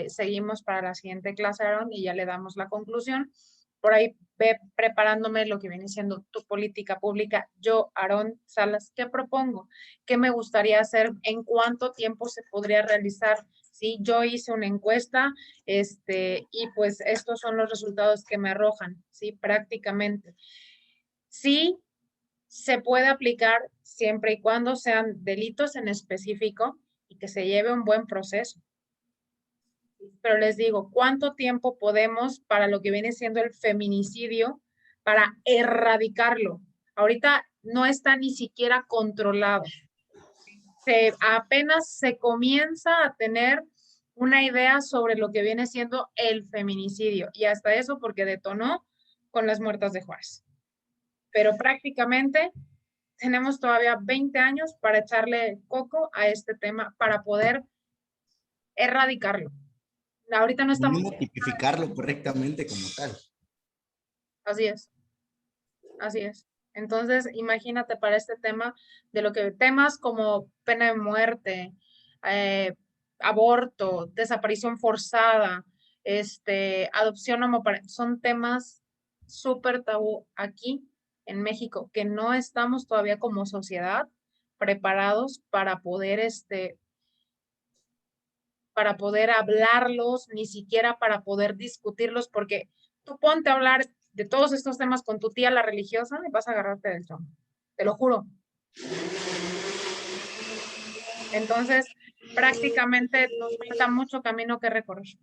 seguimos para la siguiente clase, Aaron, y ya le damos la conclusión. Por ahí ve preparándome lo que viene siendo tu política pública. Yo, Aarón Salas, ¿qué propongo? ¿Qué me gustaría hacer? ¿En cuánto tiempo se podría realizar? Sí, yo hice una encuesta, y pues estos son los resultados que me arrojan, sí, prácticamente. Sí, se puede aplicar siempre y cuando sean delitos en específico y que se lleve un buen proceso. Pero les digo, ¿cuánto tiempo podemos para lo que viene siendo el feminicidio para erradicarlo? Ahorita no está ni siquiera controlado. Apenas se comienza a tener una idea sobre lo que viene siendo el feminicidio y hasta eso porque detonó con las muertas de Juárez. Pero prácticamente tenemos todavía 20 años para echarle coco a este tema para poder erradicarlo. Ahorita no estamos... tipificarlo correctamente como tal. Así es. Así es. Entonces, imagínate para este tema, de lo que temas como pena de muerte, aborto, desaparición forzada, adopción homoparental, son temas súper tabú aquí en México, que no estamos todavía como sociedad preparados para poder hablarlos, ni siquiera para poder discutirlos, porque tú ponte a hablar de todos estos temas con tu tía, la religiosa, y vas a agarrarte del tronco. Te lo juro. Entonces, prácticamente nos falta mucho camino que recorrer.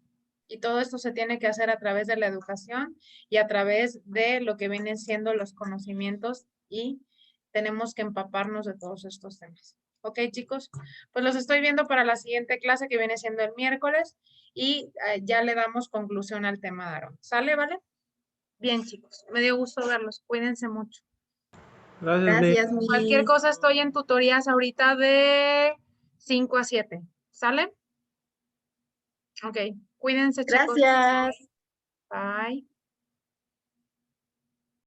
Y todo esto se tiene que hacer a través de la educación y a través de lo que vienen siendo los conocimientos y tenemos que empaparnos de todos estos temas. Ok, chicos, pues los estoy viendo para la siguiente clase que viene siendo el miércoles y ya le damos conclusión al tema de Aaron. ¿Sale, vale? Bien, chicos, me dio gusto verlos. Cuídense mucho. Gracias, Miss. Cualquier cosa estoy en tutorías ahorita de 5 a 7. ¿Sale? Ok, cuídense, chicos. Gracias. Bye.